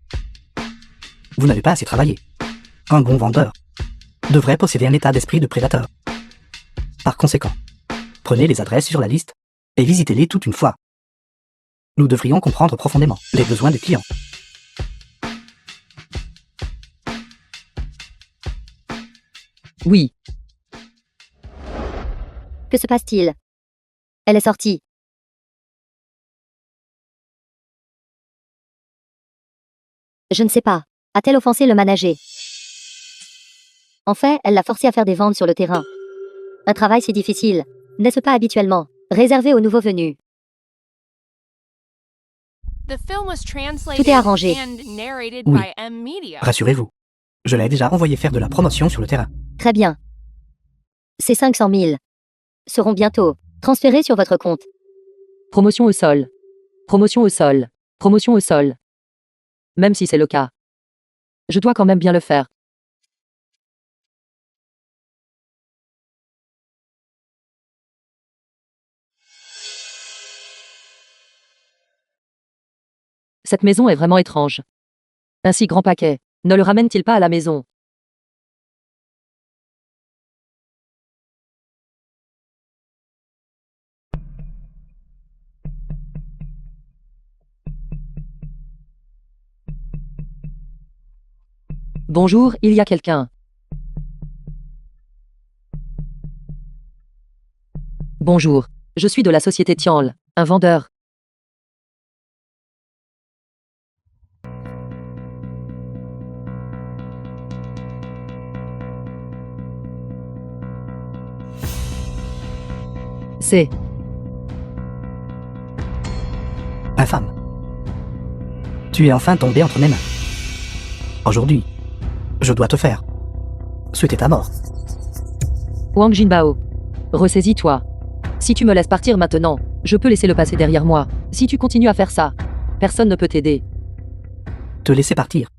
Vous n'avez pas assez travaillé. Un bon vendeur devrait posséder un état d'esprit de prédateur. Par conséquent, prenez les adresses sur la liste et visitez-les toute une fois. Nous devrions comprendre profondément les besoins du client. oui, Que se passe-t-il? Elle est sortie. Je ne sais pas. A-t-elle offensé le manager? En fait, elle l'a forcé à faire des ventes sur le terrain. Un travail si difficile, n'est-ce pas habituellement réservé aux nouveaux venus? The film was translated Tout est arrangé. and narrated Oui. by M Media. Rassurez-vous, je l'ai déjà envoyé faire de la promotion sur le terrain. Très bien. Ces 500 000 seront bientôt transférés sur votre compte. promotion au sol. Promotion au sol. Promotion au sol. Même si c'est le cas. Je dois quand même bien le faire. Cette maison est vraiment étrange. Un si grand paquet. Ne le ramène-t-il pas à la maison? Bonjour, il y a quelqu'un. Bonjour, je suis de la société Tianl, un vendeur. C'est Infâme. Tu es enfin tombé entre mes mains. Aujourd'hui, je dois te faire souhaiter ta mort. Wang Jinbao. Ressaisis-toi. Si tu me laisses partir maintenant, je peux laisser le passé derrière moi. Si tu continues à faire ça, personne ne peut t'aider. Te laisser partir.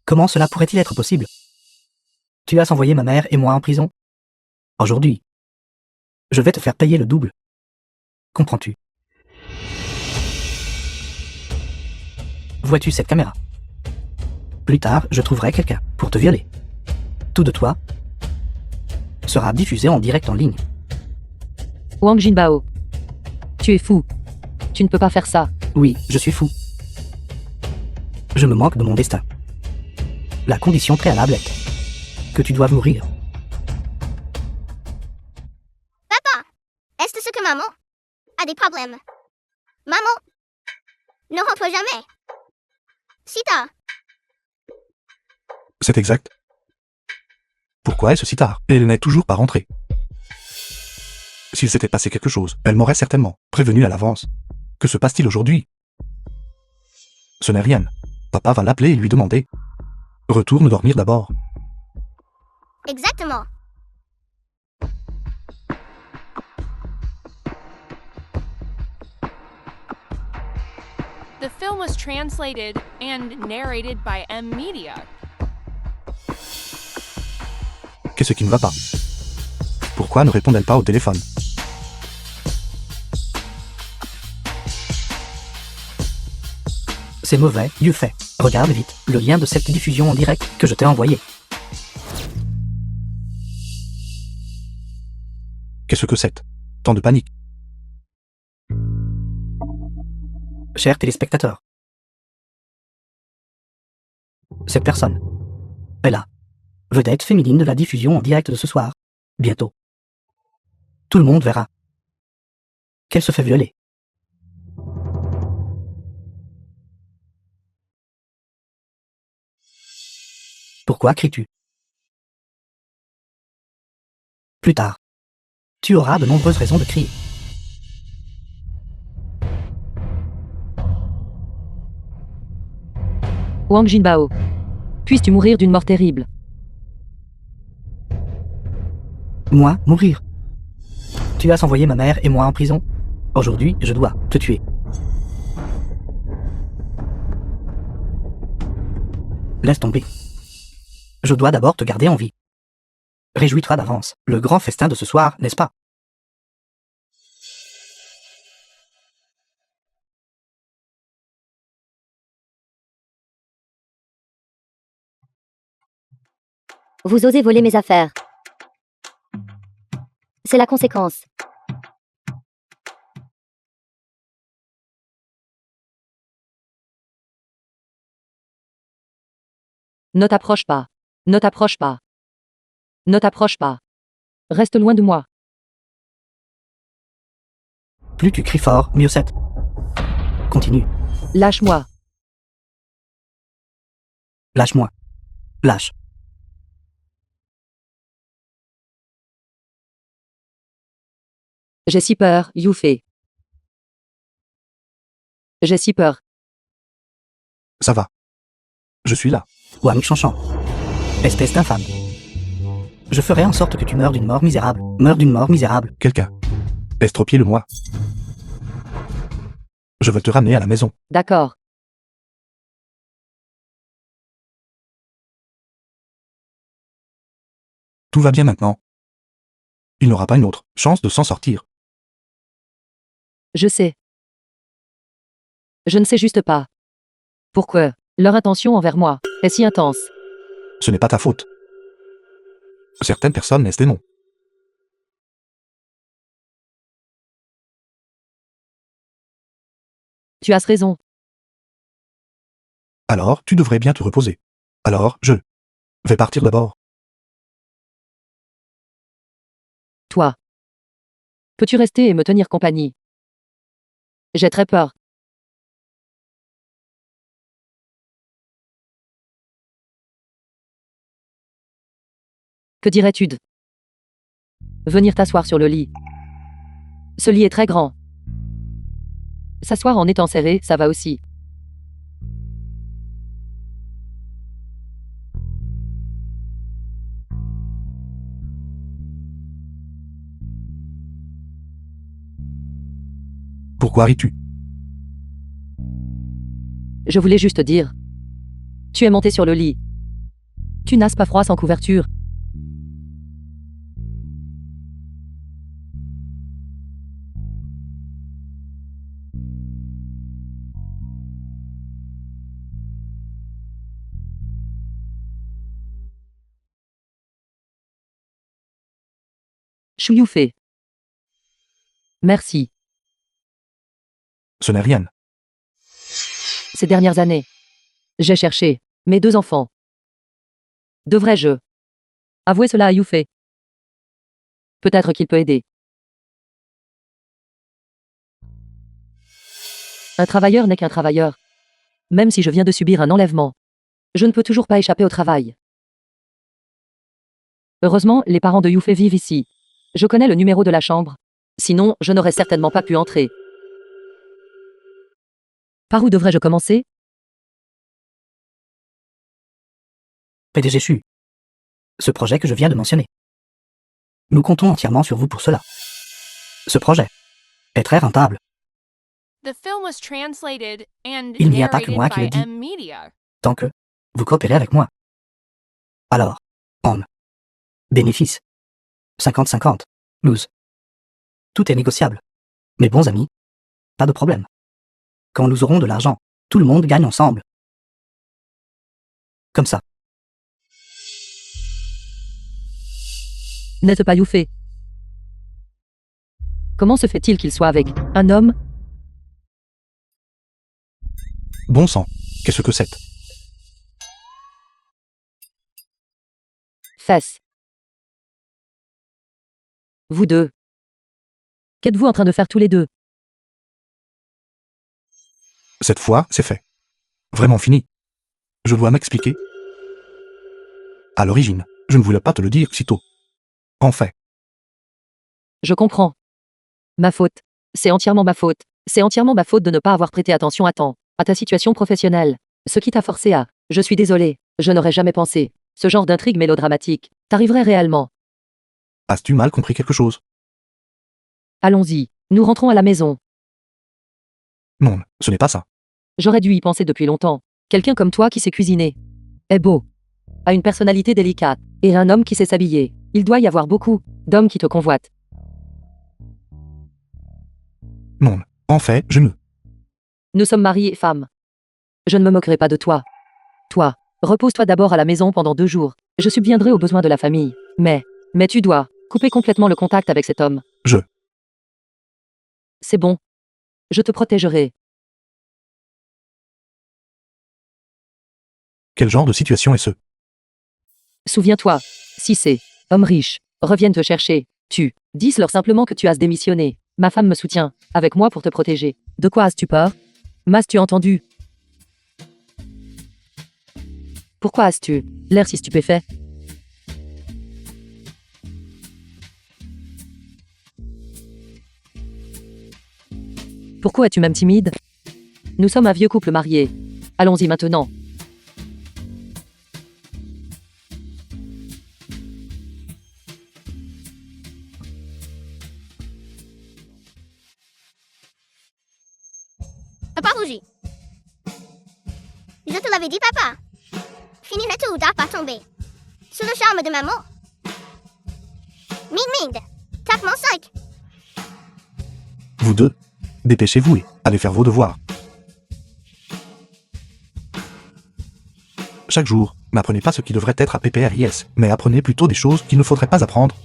Comment cela pourrait-il être possible? Tu as envoyé ma mère et moi en prison? Aujourd'hui, je vais te faire payer le double. Comprends-tu? Vois-tu cette caméra? Plus tard, je trouverai quelqu'un pour te violer. Tout de toi sera diffusé en direct en ligne. Wang Jinbao. Tu es fou. Tu ne peux pas faire ça. Oui, je suis fou. Je me moque de mon destin. La condition préalable est que tu dois mourir. Est-ce que maman a des problèmes? Maman ne rentre jamais. Sita, C'est exact. Pourquoi est-ce si tard? Et elle n'est toujours pas rentrée. S'il s'était passé quelque chose, elle m'aurait certainement prévenu à l'avance. Que se passe-t-il aujourd'hui? Ce n'est rien. Papa va l'appeler et lui demander. Retourne dormir d'abord. exactement. The film was translated and narrated by M Media. Qu'est-ce qui ne va pas? Pourquoi ne répond-elle pas au téléphone? C'est mauvais, Dieu fait. Regarde vite le lien de cette diffusion en direct que je t'ai envoyé. Qu'est-ce que c'est? Tant de panique. Chers téléspectateurs, cette personne est la vedette féminine de la diffusion en direct de ce soir. Bientôt. Tout le monde verra qu'elle se fait violer. Pourquoi cries-tu? Plus tard, tu auras de nombreuses raisons de crier. Wang Jinbao. Puisses-tu mourir d'une mort terrible? Moi, mourir. Tu as envoyé ma mère et moi en prison. Aujourd'hui, je dois te tuer. Laisse tomber. Je dois d'abord te garder en vie. Réjouis-toi d'avance. Le grand festin de ce soir, n'est-ce pas? Vous osez voler mes affaires. C'est la conséquence. Ne t'approche pas. Ne t'approche pas. Ne t'approche pas. Reste loin de moi. Plus tu cries fort, mieux c'est. Continue. Lâche-moi. Lâche-moi. Lâche. J'ai si peur, Youfei. J'ai si peur. Ça va. Je suis là. Wang Chanchan. Espèce d'infâme. Je ferai en sorte que tu meurs d'une mort misérable. Meurs d'une mort misérable. Quelqu'un. Estropiez-le-moi. Je veux te ramener à la maison. D'accord. Tout va bien maintenant. Il n'aura pas une autre chance de s'en sortir. Je sais. Je ne sais juste pas. Pourquoi leur intention envers moi est si intense. Ce n'est pas ta faute. Certaines personnes naissent des noms. Tu as raison. Alors, tu devrais bien te reposer. Alors, je vais partir d'abord. Toi. Peux-tu rester et me tenir compagnie? J'ai très peur. Que dirais-tu de venir t'asseoir sur le lit? Ce lit est très grand. S'asseoir en étant serré, ça va aussi. Pourquoi ris-tu? Je voulais juste dire. Tu es monté sur le lit. Tu n'as pas froid sans couverture. Chou Yufei. Merci. Ce n'est rien. Ces dernières années, j'ai cherché mes 2 enfants. Devrais-je avouer cela à Yufei? Peut-être qu'il peut aider. Un travailleur n'est qu'un travailleur. Même si je viens de subir un enlèvement, je ne peux toujours pas échapper au travail. Heureusement, les parents de Yufei vivent ici. Je connais le numéro de la chambre. Sinon, je n'aurais certainement pas pu entrer. Par où devrais-je commencer? PDG Chu. Ce projet que je viens de mentionner. Nous comptons entièrement sur vous pour cela. Ce projet est très rentable. The film was translated and Il n'y a pas que narrated moi qui by le dis. M-Media. Tant que vous coopérez avec moi. Alors, en bénéfice. 50-50. Lose. Tout est négociable. Mes bons amis, pas de problème. Quand nous aurons de l'argent, tout le monde gagne ensemble. Comme ça. N'est-ce pas Yufei? Comment se fait-il qu'il soit avec un homme? Bon sang, qu'est-ce que c'est? Fesse. Vous deux. Qu'êtes-vous en train de faire tous les deux? Cette fois, c'est fait. Vraiment fini. Je dois m'expliquer. À l'origine, je ne voulais pas te le dire si tôt. En fait, Je comprends. Ma faute. C'est entièrement ma faute. C'est entièrement ma faute de ne pas avoir prêté attention à temps à ta situation professionnelle. Ce qui t'a forcé à... Je suis désolé. Je n'aurais jamais pensé. Ce genre d'intrigue mélodramatique t'arriverait réellement. as-tu mal compris quelque chose? Allons-y. Nous rentrons à la maison. Non, ce n'est pas ça. J'aurais dû y penser depuis longtemps. Quelqu'un comme toi qui sait cuisiner est beau, a une personnalité délicate, et un homme qui sait s'habiller. Il doit y avoir beaucoup d'hommes qui te convoitent. Non, en fait, je ne... Nous sommes mari et femme. Je ne me moquerai pas de toi. Toi, repose-toi d'abord à la maison pendant 2 jours. Je subviendrai aux besoins de la famille. Mais tu dois couper complètement le contact avec cet homme. C'est bon. Je te protégerai. Quel genre de situation est ce? Souviens-toi, si ces hommes riches reviennent te chercher, dis-leur simplement que tu as démissionné. Ma femme me soutient, avec moi pour te protéger. De quoi as-tu peur? M'as-tu entendu? Pourquoi as-tu l'air si stupéfait? Pourquoi es-tu même timide? Nous sommes un vieux couple marié. Allons-y maintenant. Pas rougi. Je te l'avais dit, papa. Finirais-tu ou par tomber sous le charme de maman? Ming Ming, tape mon sac. Vous deux, dépêchez-vous et allez faire vos devoirs. Chaque jour, n'apprenez pas ce qui devrait être à PPRIS, mais apprenez plutôt des choses qu'il ne faudrait pas apprendre.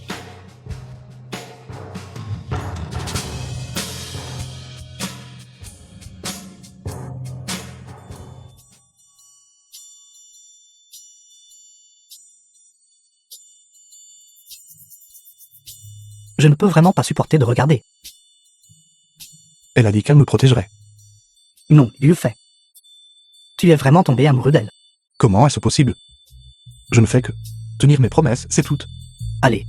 Je ne peux vraiment pas supporter de regarder. Elle a dit qu'elle me protégerait. Non, Yufei. Tu es vraiment tombé amoureux d'elle. Comment est-ce possible? Je ne fais que tenir mes promesses, c'est tout. Allez.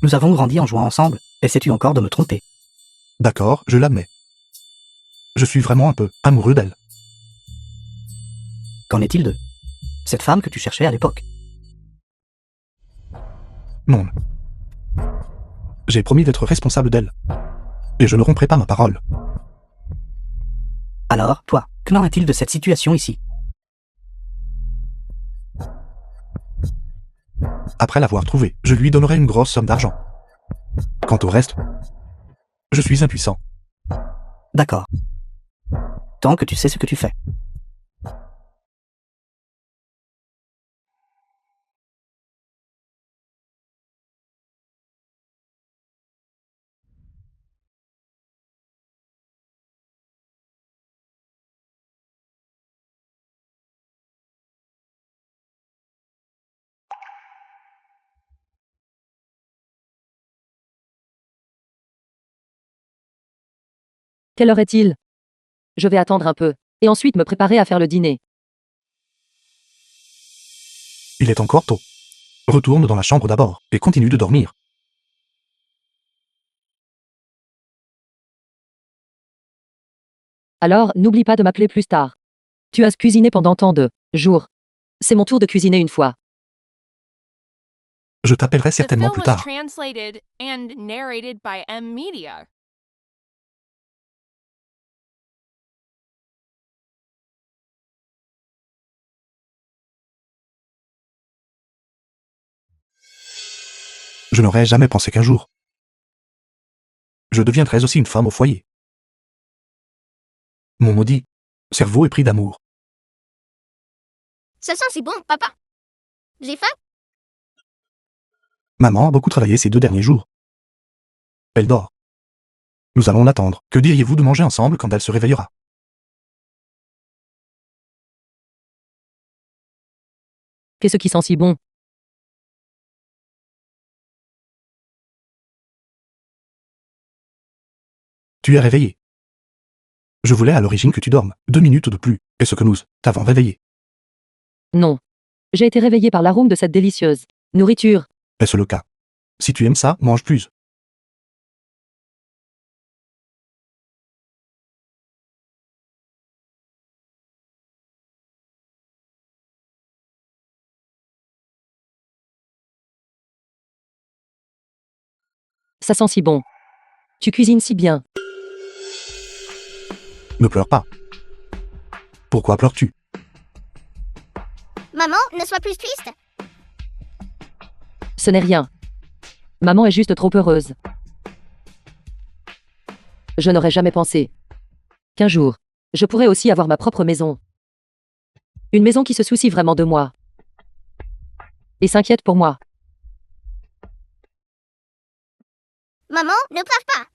Nous avons grandi en jouant ensemble, essaies-tu encore de me tromper? D'accord, je l'admets. Je suis vraiment un peu amoureux d'elle. Qu'en est-il de cette femme que tu cherchais à l'époque? Non. J'ai promis d'être responsable d'elle. Et je ne romprai pas ma parole. Alors, toi, qu'en est-il de cette situation ici? Après l'avoir trouvée, je lui donnerai une grosse somme d'argent. Quant au reste, je suis impuissant. D'accord. Tant que tu sais ce que tu fais. Quelle heure est-il? Je vais attendre un peu, et ensuite me préparer à faire le dîner. Il est encore tôt. Retourne dans la chambre d'abord, et continue de dormir. Alors, n'oublie pas de m'appeler plus tard. Tu as cuisiné pendant tant de jours. C'est mon tour de cuisiner une fois. Je t'appellerai The certainement film plus was tard. translated and narrated by M Media. Je n'aurais jamais pensé qu'un jour, je deviendrais aussi une femme au foyer. Mon maudit cerveau est pris d'amour. Ça sent si bon, papa. J'ai faim? Maman a beaucoup travaillé ces 2 derniers jours. Elle dort. Nous allons l'attendre. Que diriez-vous de manger ensemble quand elle se réveillera? Qu'est-ce qui sent si bon? Tu es réveillé. Je voulais à l'origine que tu dormes 2 minutes de plus. Est-ce que nous t'avons réveillé? Non. J'ai été réveillée par l'arôme de cette délicieuse nourriture. Est-ce le cas? Si tu aimes ça, mange plus. Ça sent si bon. Tu cuisines si bien. Ne pleure pas. Pourquoi pleures-tu? Maman, ne sois plus triste. Ce n'est rien. Maman est juste trop heureuse. Je n'aurais jamais pensé qu'un jour, je pourrais aussi avoir ma propre maison. Une maison qui se soucie vraiment de moi. Et s'inquiète pour moi. Maman, ne pleure pas.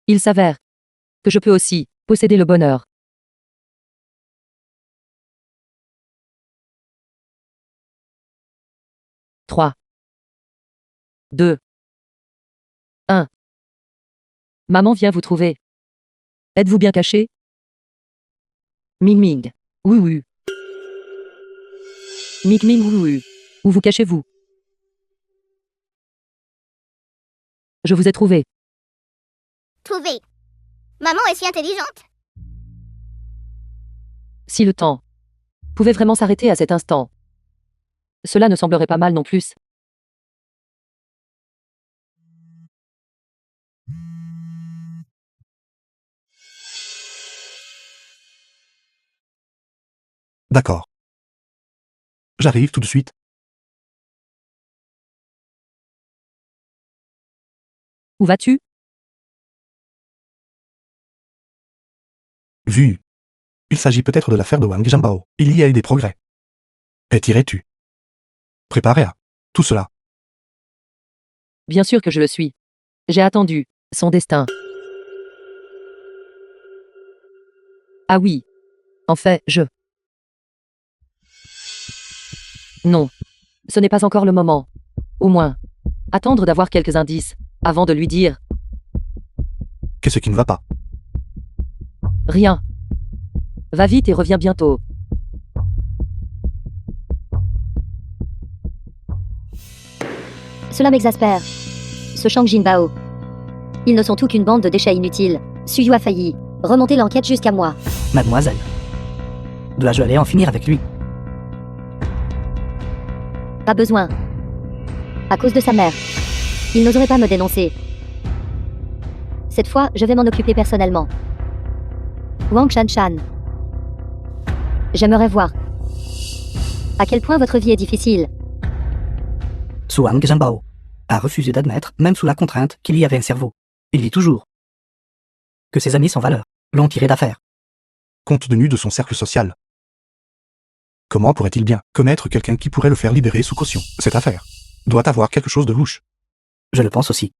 Il s'avère que je peux aussi posséder le bonheur. Trois, 2, 1. Maman vient vous trouver. Êtes-vous bien caché? Ming Ming. Oui oui. Ming Ming oui oui. Où vous cachez-vous? Je vous ai trouvé. Trouvé. Maman est si intelligente. Si le temps pouvait vraiment s'arrêter à cet instant, cela ne semblerait pas mal non plus. D'accord. J'arrive tout de suite. Où vas-tu? Vu. Il s'agit peut-être de l'affaire de Wang Jianbao. Il y a eu des progrès. Irais-tu préparé à tout cela? Bien sûr que je le suis. J'ai attendu son destin. Ah oui. En fait, Non. Ce n'est pas encore le moment. Au moins, attendre d'avoir quelques indices, avant de lui dire Qu'est-ce qui ne va pas? rien. Va vite et reviens bientôt. Cela m'exaspère. Ce Shang Jinbao. Ils ne sont tout qu'une bande de déchets inutiles. Suyu a failli remonter l'enquête jusqu'à moi. Mademoiselle. Dois-je aller en finir avec lui? Pas besoin. À cause de sa mère. Il n'oserait pas me dénoncer. Cette fois, je vais m'en occuper personnellement. Wang Shanshan. J'aimerais voir à quel point votre vie est difficile. Wang Jianbao a refusé d'admettre, même sous la contrainte, qu'il y avait un cerveau. Il vit toujours que ses amis sans valeur l'ont tiré d'affaire. Compte tenu de son cercle social. Comment pourrait-il bien connaître quelqu'un qui pourrait le faire libérer sous caution? Cette affaire doit avoir quelque chose de louche. Je le pense aussi.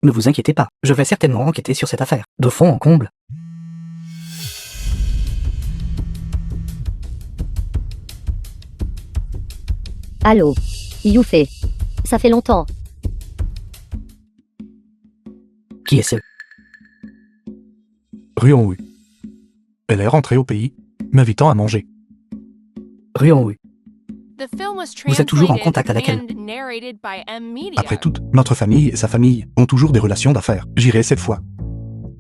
Ne vous inquiétez pas, je vais certainement enquêter sur cette affaire, de fond en comble. Allô, Youfei. Ça fait longtemps. Qui est ce? Ruon Wu. Elle est rentrée au pays, m'invitant à manger. Ruon Wu. The film was Vous êtes toujours en translated contact avec elle. and narrated by M Media. Après tout, notre famille et sa famille ont toujours des relations d'affaires. J'irai cette fois.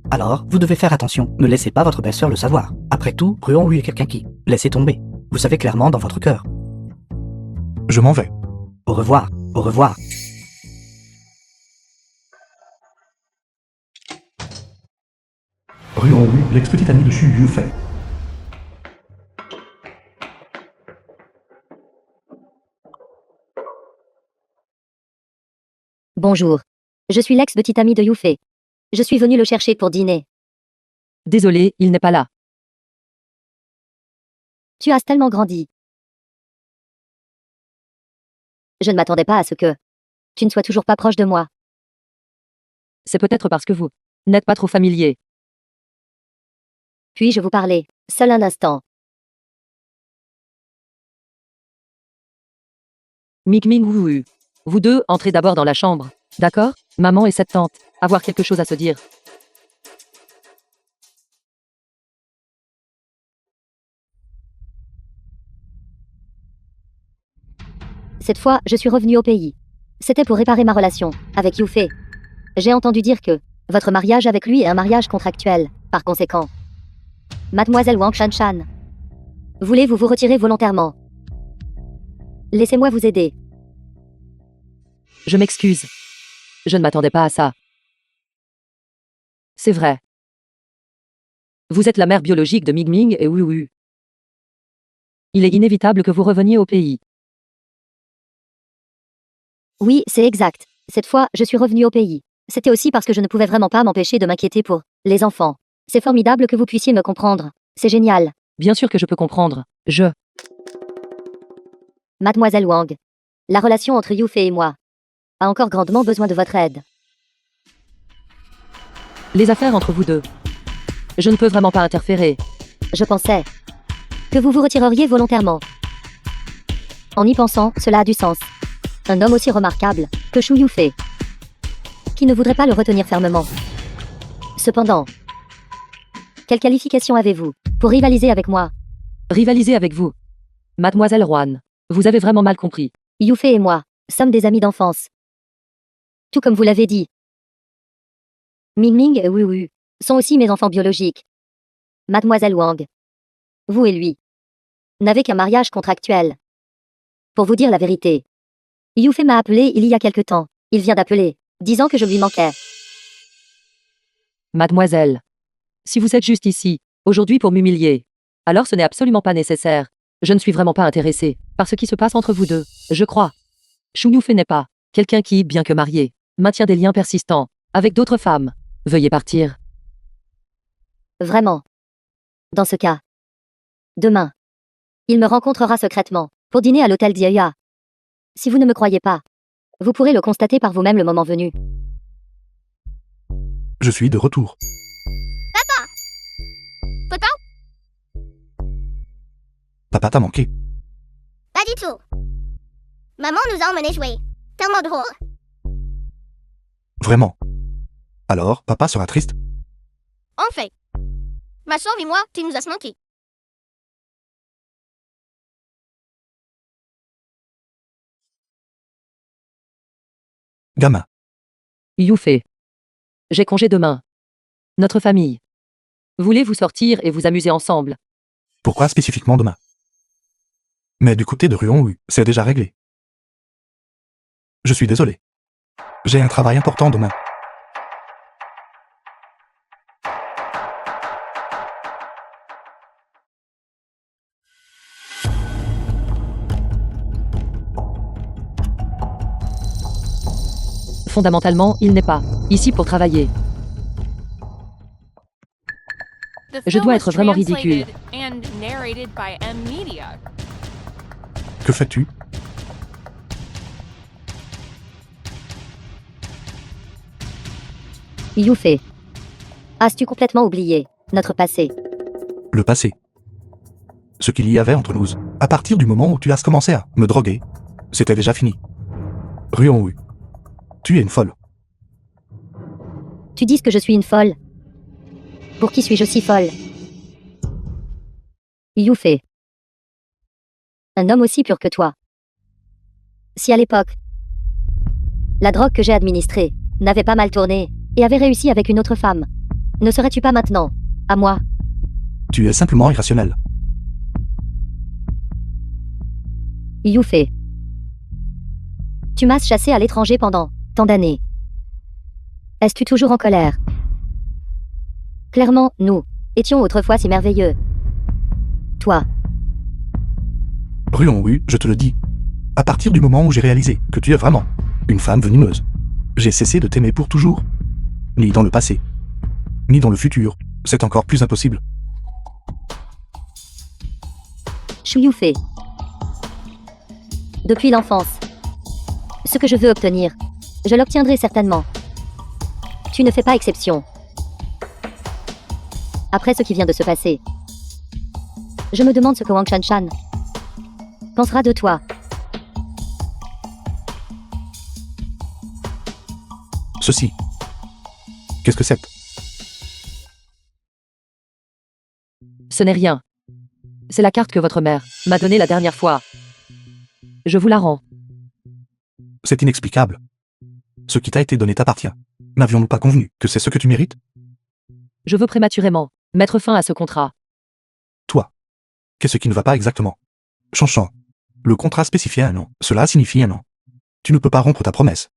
Alors, vous devez faire attention. Ne laissez pas votre belle-sœur le savoir. Après tout, Ruon Wu est quelqu'un qui... Laissez tomber. Vous savez clairement dans votre cœur. Je m'en vais. Au revoir. Au revoir. Ruon Wu, l'ex-petite amie de Xu Yufei. Bonjour. Je suis l'ex-petite amie de Yufei. Je suis venue le chercher pour dîner. Désolé, il n'est pas là. Tu as tellement grandi. Je ne m'attendais pas à ce que tu ne sois toujours pas proche de moi. C'est peut-être parce que vous n'êtes pas trop familier. Puis-je vous parler, seul un instant? Ming Ming Wu Wu. Vous deux, entrez d'abord dans la chambre. D'accord? Maman et cette tante. Avoir quelque chose à se dire. Cette fois, je suis revenue au pays. C'était pour réparer ma relation avec Yufei. J'ai entendu dire que votre mariage avec lui est un mariage contractuel. Par conséquent, Mademoiselle Wang Shanshan, voulez-vous vous retirer volontairement? Laissez-moi vous aider. Je m'excuse. Je ne m'attendais pas à ça. C'est vrai. Vous êtes la mère biologique de Ming Ming et Wu Wu. Il est inévitable que vous reveniez au pays. Oui, c'est exact. Cette fois, je suis revenue au pays. C'était aussi parce que je ne pouvais vraiment pas m'empêcher de m'inquiéter pour les enfants. C'est formidable que vous puissiez me comprendre. C'est génial. Bien sûr que je peux comprendre. Mademoiselle Wang, la relation entre Yufei et moi a encore grandement besoin de votre aide. Les affaires entre vous deux. Je ne peux vraiment pas interférer. Je pensais que vous vous retireriez volontairement. En y pensant, cela a du sens. Un homme aussi remarquable que Xu Yufei, qui ne voudrait pas le retenir fermement. Cependant, quelle qualification avez-vous pour rivaliser avec moi? Rivaliser avec vous. Mademoiselle Ruan, vous avez vraiment mal compris. Yufei et moi sommes des amis d'enfance. Tout comme vous l'avez dit. Ming Ming et Wu Wu sont aussi mes enfants biologiques. Mademoiselle Wang, vous et lui n'avez qu'un mariage contractuel. Pour vous dire la vérité, Yufei m'a appelé il y a quelque temps. Il vient d'appeler, disant que je lui manquais. Mademoiselle. Si vous êtes juste ici, aujourd'hui pour m'humilier, alors ce n'est absolument pas nécessaire. Je ne suis vraiment pas intéressée par ce qui se passe entre vous deux, je crois. Xu Yufei n'est pas quelqu'un qui, bien que marié, maintient des liens persistants avec d'autres femmes. Veuillez partir. Vraiment. Dans ce cas, demain, il me rencontrera secrètement pour dîner à l'hôtel d'Yaya. Si vous ne me croyez pas, vous pourrez le constater par vous-même le moment venu. Je suis de retour. Papa, Papa t'a manqué. pas du tout. Maman nous a emmenés jouer. Tellement drôle. Vraiment. Alors, papa sera triste? En fait, ma soeur et moi, tu nous as manqué. Gamin. Yufei. J'ai congé demain. Notre famille. Voulez-vous sortir et vous amuser ensemble? Pourquoi spécifiquement demain? Mais du côté de Ruon Wu, c'est déjà réglé. Je suis désolé. J'ai un travail important demain. Fondamentalement, il n'est pas ici pour travailler. The Je film dois was être vraiment ridicule. translated and narrated by M Media. Que fais-tu? Yufei, as-tu complètement oublié notre passé? Le passé. Ce qu'il y avait entre nous, à partir du moment où tu as commencé à me droguer, c'était déjà fini. Ruon Wu. Tu es une folle. Tu dis que je suis une folle. Pour qui suis-je si folle? Youfei. Un homme aussi pur que toi. Si à l'époque, la drogue que j'ai administrée n'avait pas mal tourné et avait réussi avec une autre femme, ne serais-tu pas maintenant à moi? Tu es simplement irrationnel. Youfei. Tu m'as chassé à l'étranger pendant tant d'années. Es-tu toujours en colère? Clairement, nous étions autrefois si merveilleux. Toi, Ruon, oui, je te le dis. À partir du moment où j'ai réalisé que tu es vraiment une femme venimeuse, j'ai cessé de t'aimer pour toujours. Ni dans le passé, ni dans le futur. C'est encore plus impossible. Youfei. Depuis l'enfance, ce que je veux obtenir, je l'obtiendrai certainement. Tu ne fais pas exception. Après ce qui vient de se passer, je me demande ce que Wang Shanshan pensera de toi. Ceci. Qu'est-ce que c'est? Ce n'est rien. C'est la carte que votre mère m'a donnée la dernière fois. Je vous la rends. C'est inexplicable. Ce qui t'a été donné t'appartient. N'avions-nous pas convenu que c'est ce que tu mérites? Je veux prématurément mettre fin à ce contrat. Toi. Qu'est-ce qui ne va pas exactement? Chanchan. Le contrat spécifiait un an. Cela signifie un an. Tu ne peux pas rompre ta promesse.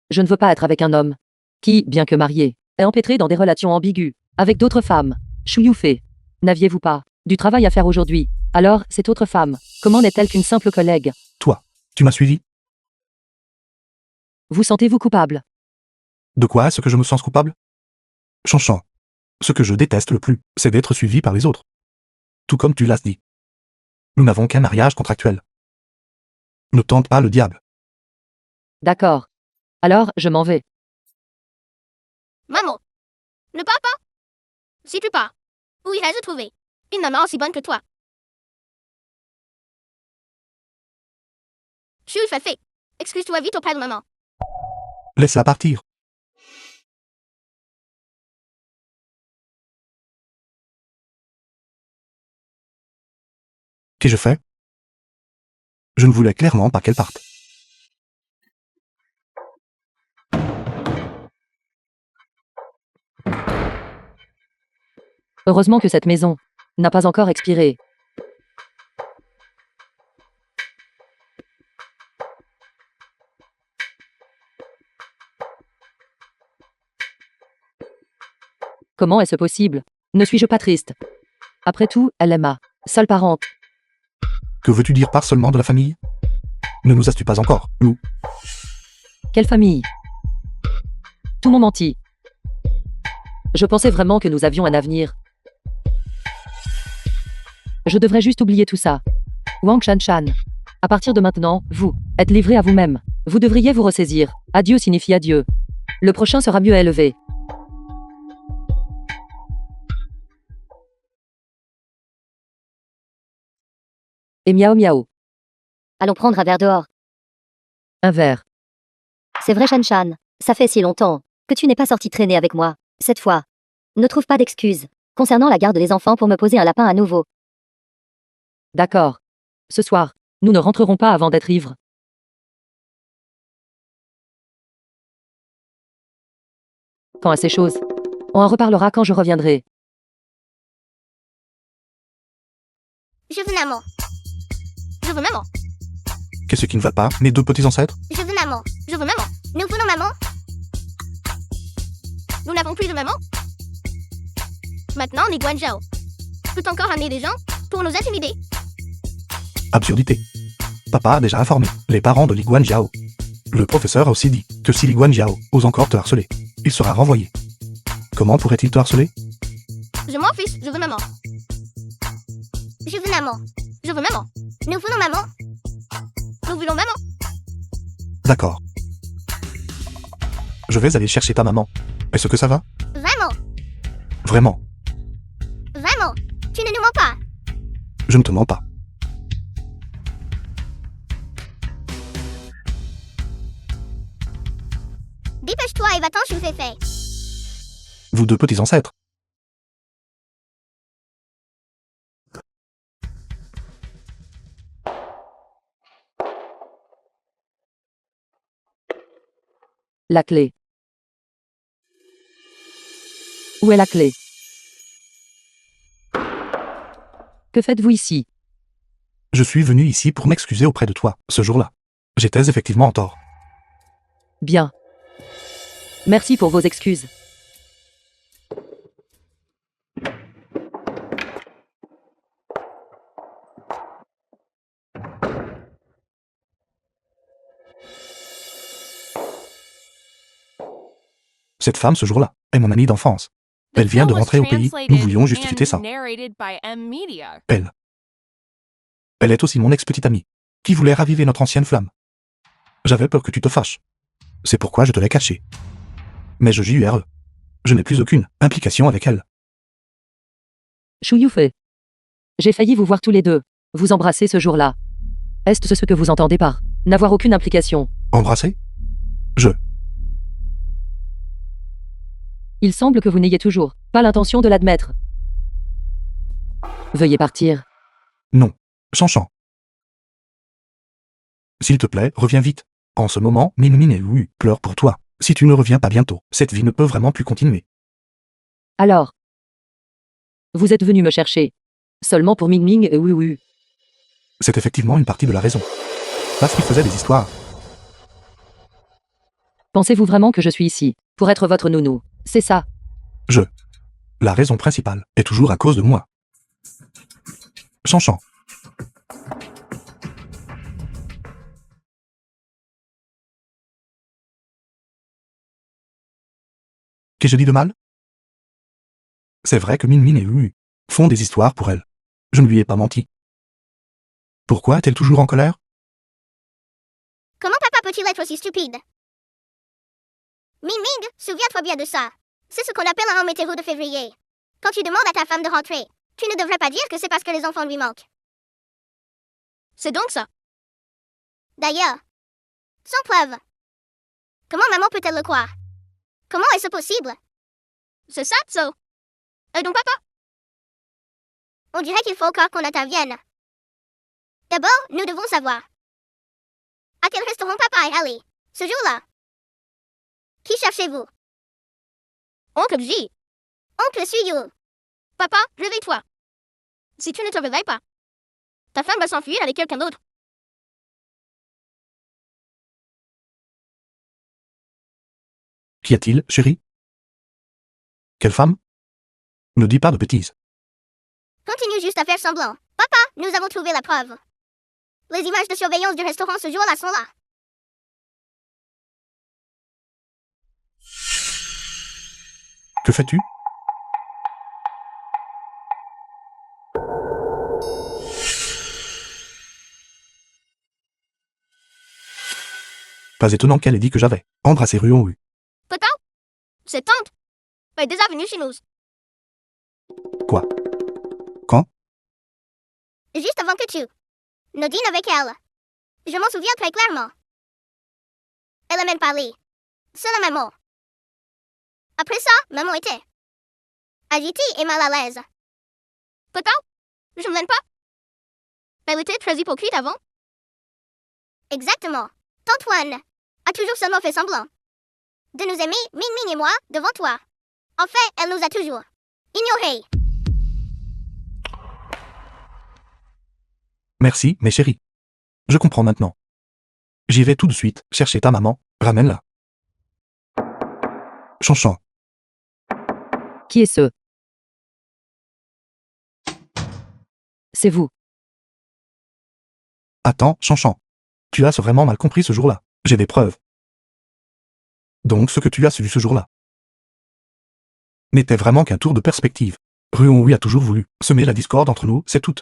Je ne veux pas être avec un homme qui, bien que marié, est empêtré dans des relations ambiguës avec d'autres femmes. Youfei. N'aviez-vous pas du travail à faire aujourd'hui? Alors, cette autre femme, comment n'est-elle qu'une simple collègue? Toi. Tu m'as suivi? Vous sentez-vous coupable? De quoi est-ce que je me sens coupable? Chanchan. Ce que je déteste le plus, c'est d'être suivi par les autres. Tout comme tu l'as dit. Nous n'avons qu'un mariage contractuel. Ne tente pas le diable. D'accord. Alors, je m'en vais. Maman, ne pars pas. Si tu pars, où irais-je trouver une maman aussi bonne que toi? Shu Fei. Excuse-toi vite auprès de maman. Laisse-la partir. Qu'ai-je fait? Je ne voulais clairement pas qu'elle parte. Heureusement que cette maison n'a pas encore expiré. Comment est-ce possible? Ne suis-je pas triste? Après tout, elle est ma seule parente. Que veux-tu dire par seulement de la famille? Ne nous as-tu pas encore, nous? Quelle famille? Tout m'ont menti. Je pensais vraiment que nous avions un avenir. Je devrais juste oublier tout ça. Wang Shanshan. À partir de maintenant, vous êtes livré à vous-même. Vous devriez vous ressaisir. Adieu signifie adieu. Le prochain sera mieux élevé. Et miaou miaou. allons prendre un verre dehors. Un verre. C'est vrai Shanshan, ça fait si longtemps que tu n'es pas sorti traîner avec moi. Cette fois, ne trouve pas d'excuses concernant la garde des enfants pour me poser un lapin à nouveau. D'accord. Ce soir, nous ne rentrerons pas avant d'être ivres. Quand à ces choses, on en reparlera quand je reviendrai. Je veux maman. Je veux maman. Qu'est-ce qui ne va pas, mes deux petits ancêtres? Je veux maman. Je veux maman. Nous voulons maman. Nous n'avons plus de maman. Maintenant, on est Guanzhou. Peut encore amener des gens pour nous intimider. Absurdité. Papa a déjà informé les parents de Li Guanzhou. Le professeur a aussi dit que si Li Guanzhou ose encore te harceler, il sera renvoyé. Comment pourrait-il te harceler? Je m'en fiche, je veux maman. Je veux maman. Je veux maman. Nous voulons maman. Nous voulons maman. D'accord. Je vais aller chercher ta maman. Est-ce que ça va? Vraiment. Vraiment. Vraiment. Tu ne nous mens pas. Je ne te mens pas. Dépêche-toi et va-t'en chez Féfé. Vous deux petits ancêtres. La clé. Où est la clé? Que faites-vous ici? Je suis venu ici pour m'excuser auprès de toi, ce jour-là. J'étais effectivement en tort. Bien. Merci pour vos excuses. Cette femme, ce jour-là, est mon amie d'enfance. The Elle vient de film was rentrer au pays. translated Nous voulions justifier and ça. narrated by M Media. Elle. Elle est aussi mon ex-petite amie, qui voulait raviver notre ancienne flamme. J'avais peur que tu te fâches. C'est pourquoi je te l'ai cachée. Mais je JURE. Je n'ai plus aucune implication avec elle. Chouyoufe. J'ai failli vous voir tous les deux, vous embrasser ce jour-là. Est-ce ce que vous entendez par n'avoir aucune implication? Embrasser? Il semble que vous n'ayez toujours pas l'intention de l'admettre. Veuillez partir. Non. Chanchan. S'il te plaît, reviens vite. En ce moment, Min et Wu pleurent pour toi. Si tu ne reviens pas bientôt, cette vie ne peut vraiment plus continuer. Alors. Vous êtes venu me chercher. Seulement pour Ming Ming et Wu Wu. C'est effectivement une partie de la raison. Parce qu'il faisait des histoires. Pensez-vous vraiment que je suis ici pour être votre nounou? C'est ça. La raison principale est toujours à cause de moi. Chanchan. Qu'ai-je dit de mal? C'est vrai que Min et Wu font des histoires pour elle. Je ne lui ai pas menti. Pourquoi est-elle toujours en colère? Comment papa peut-il être aussi stupide? Ming Ming, souviens-toi bien de ça. C'est ce qu'on appelle un météo de février. Quand tu demandes à ta femme de rentrer, tu ne devrais pas dire que c'est parce que les enfants lui manquent. C'est donc ça. D'ailleurs, sans preuve. Comment maman peut-elle le croire? Comment est-ce possible? C'est ça, So. Et donc papa? On dirait qu'il faut encore qu'on intervienne. D'abord, nous devons savoir. À quel restaurant papa est allé, ce jour-là? Qui cherchez-vous? Oncle J. Oncle Suyu. Papa, réveille-toi. Si tu ne te réveilles pas, ta femme va s'enfuir avec quelqu'un d'autre. Qu'y a-t-il, chérie? Quelle femme? Ne dis pas de bêtises. Continue juste à faire semblant. Papa, nous avons trouvé la preuve. Les images de surveillance du restaurant ce jour-là sont là. Que fais-tu? Pas étonnant qu'elle ait dit que j'avais embrassé Ruon Wu. Papa, cette tante est déjà venue chez nous. Quoi? Quand? Juste avant que tu ne dînes avec elle. Je m'en souviens très clairement. Elle a même parlé. Seule à maman. Après ça, maman était agitée et mal à l'aise. Papa, je ne l'aime pas. Elle était très hypocrite avant. Exactement. Antoine a toujours seulement fait semblant de nous aimer, Min Min et moi, devant toi. En fait, elle nous a toujours ignorés. Merci, mes chéris. Je comprends maintenant. J'y vais tout de suite chercher ta maman. Ramène-la. Chanchan. Qui est ce? C'est vous. Attends, Chanchan. Tu as vraiment mal compris ce jour-là. J'ai des preuves. Donc ce que tu as su ce jour-là n'était vraiment qu'un tour de perspective. Ruon Wu a toujours voulu semer la discorde entre nous, c'est tout.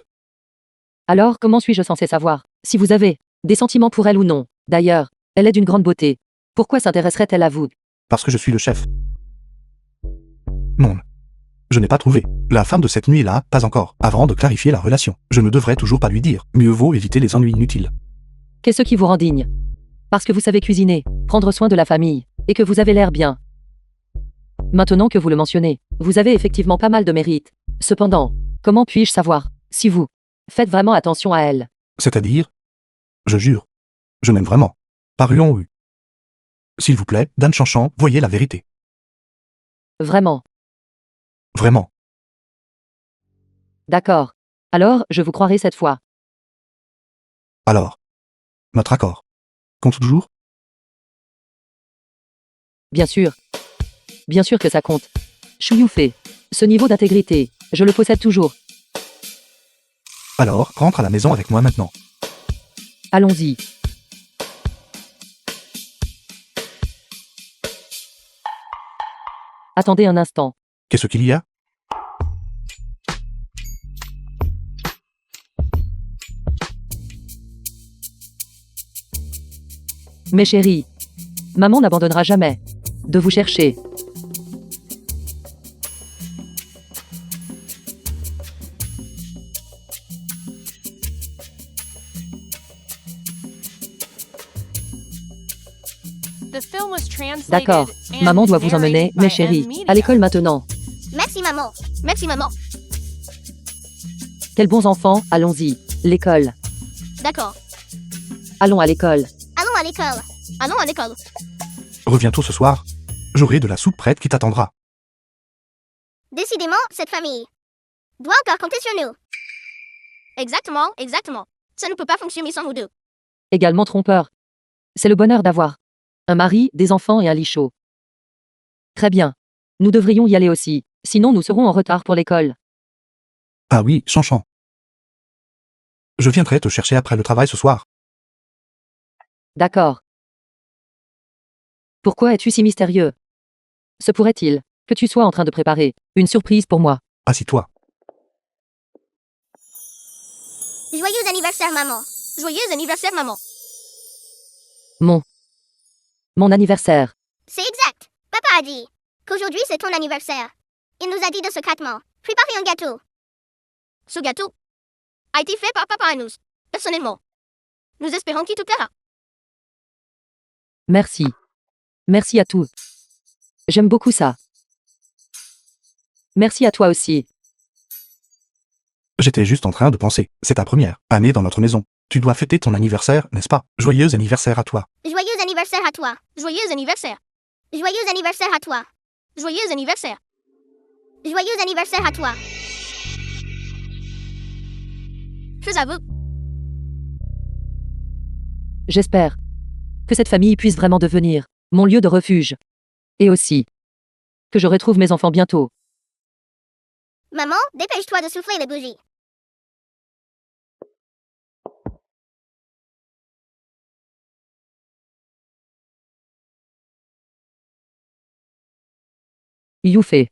Alors, comment suis-je censé savoir si vous avez des sentiments pour elle ou non? D'ailleurs, elle est d'une grande beauté. Pourquoi s'intéresserait-elle à vous? Parce que je suis le chef. Non. Je n'ai pas trouvé la femme de cette nuit-là, pas encore. Avant de clarifier la relation, je ne devrais toujours pas lui dire. Mieux vaut éviter les ennuis inutiles. Qu'est-ce qui vous rend digne? Parce que vous savez cuisiner, prendre soin de la famille, Et que vous avez l'air bien. Maintenant que vous le mentionnez, vous avez effectivement pas mal de mérite. Cependant, comment puis-je savoir si vous faites vraiment attention à elle? C'est-à-dire? Je jure. Je m'aime vraiment. Par U en U. S'il vous plaît, Dan Chanchan, voyez la vérité. Vraiment. Vraiment. D'accord. Alors, je vous croirai cette fois. Alors. Notre accord. Compte toujours? Bien sûr. Bien sûr que ça compte. Chouyou-fei. Ce niveau d'intégrité, je le possède toujours. Alors, rentre à la maison avec moi maintenant. Allons-y. Attendez un instant. Qu'est-ce qu'il y a? Mes chéris, maman n'abandonnera jamais de vous chercher. The film was translated D'accord. and Maman doit vous emmener, narrated by mes chéris, M. Media. à l'école maintenant. Merci, maman. Merci, maman. Quels bons enfants, allons-y. L'école. D'accord. Allons à l'école. Allons à l'école. Allons à l'école. Reviens tôt ce soir. J'aurai de la soupe prête qui t'attendra. Décidément, cette famille doit encore compter sur nous. Exactement, exactement. Ça ne peut pas fonctionner sans nous deux. Également trompeur. C'est le bonheur d'avoir un mari, des enfants et un lit chaud. Très bien. Nous devrions y aller aussi, sinon nous serons en retard pour l'école. Ah oui, Chanchan. Je viendrai te chercher après le travail ce soir. D'accord. Pourquoi es-tu si mystérieux? Se pourrait-il que tu sois en train de préparer une surprise pour moi? Assis-toi. Joyeux anniversaire, maman. Joyeux anniversaire, maman. Mon anniversaire. C'est exact. Papa a dit qu'aujourd'hui c'est ton anniversaire. Il nous a dit de secrètement préparer un gâteau. Ce gâteau a été fait par papa et nous, personnellement. Nous espérons qu'il te plaira. Merci. Merci à tous. J'aime beaucoup ça. Merci à toi aussi. J'étais juste en train de penser. C'est ta première année dans notre maison. Tu dois fêter ton anniversaire, n'est-ce pas? Joyeux anniversaire à toi. Joyeux anniversaire à toi. Joyeux anniversaire. Joyeux anniversaire à toi. Joyeux anniversaire. Joyeux anniversaire à toi. Je avoue. J'espère que cette famille puisse vraiment devenir mon lieu de refuge. Et aussi que je retrouve mes enfants bientôt. Maman, dépêche-toi de souffler les bougies. Youfei.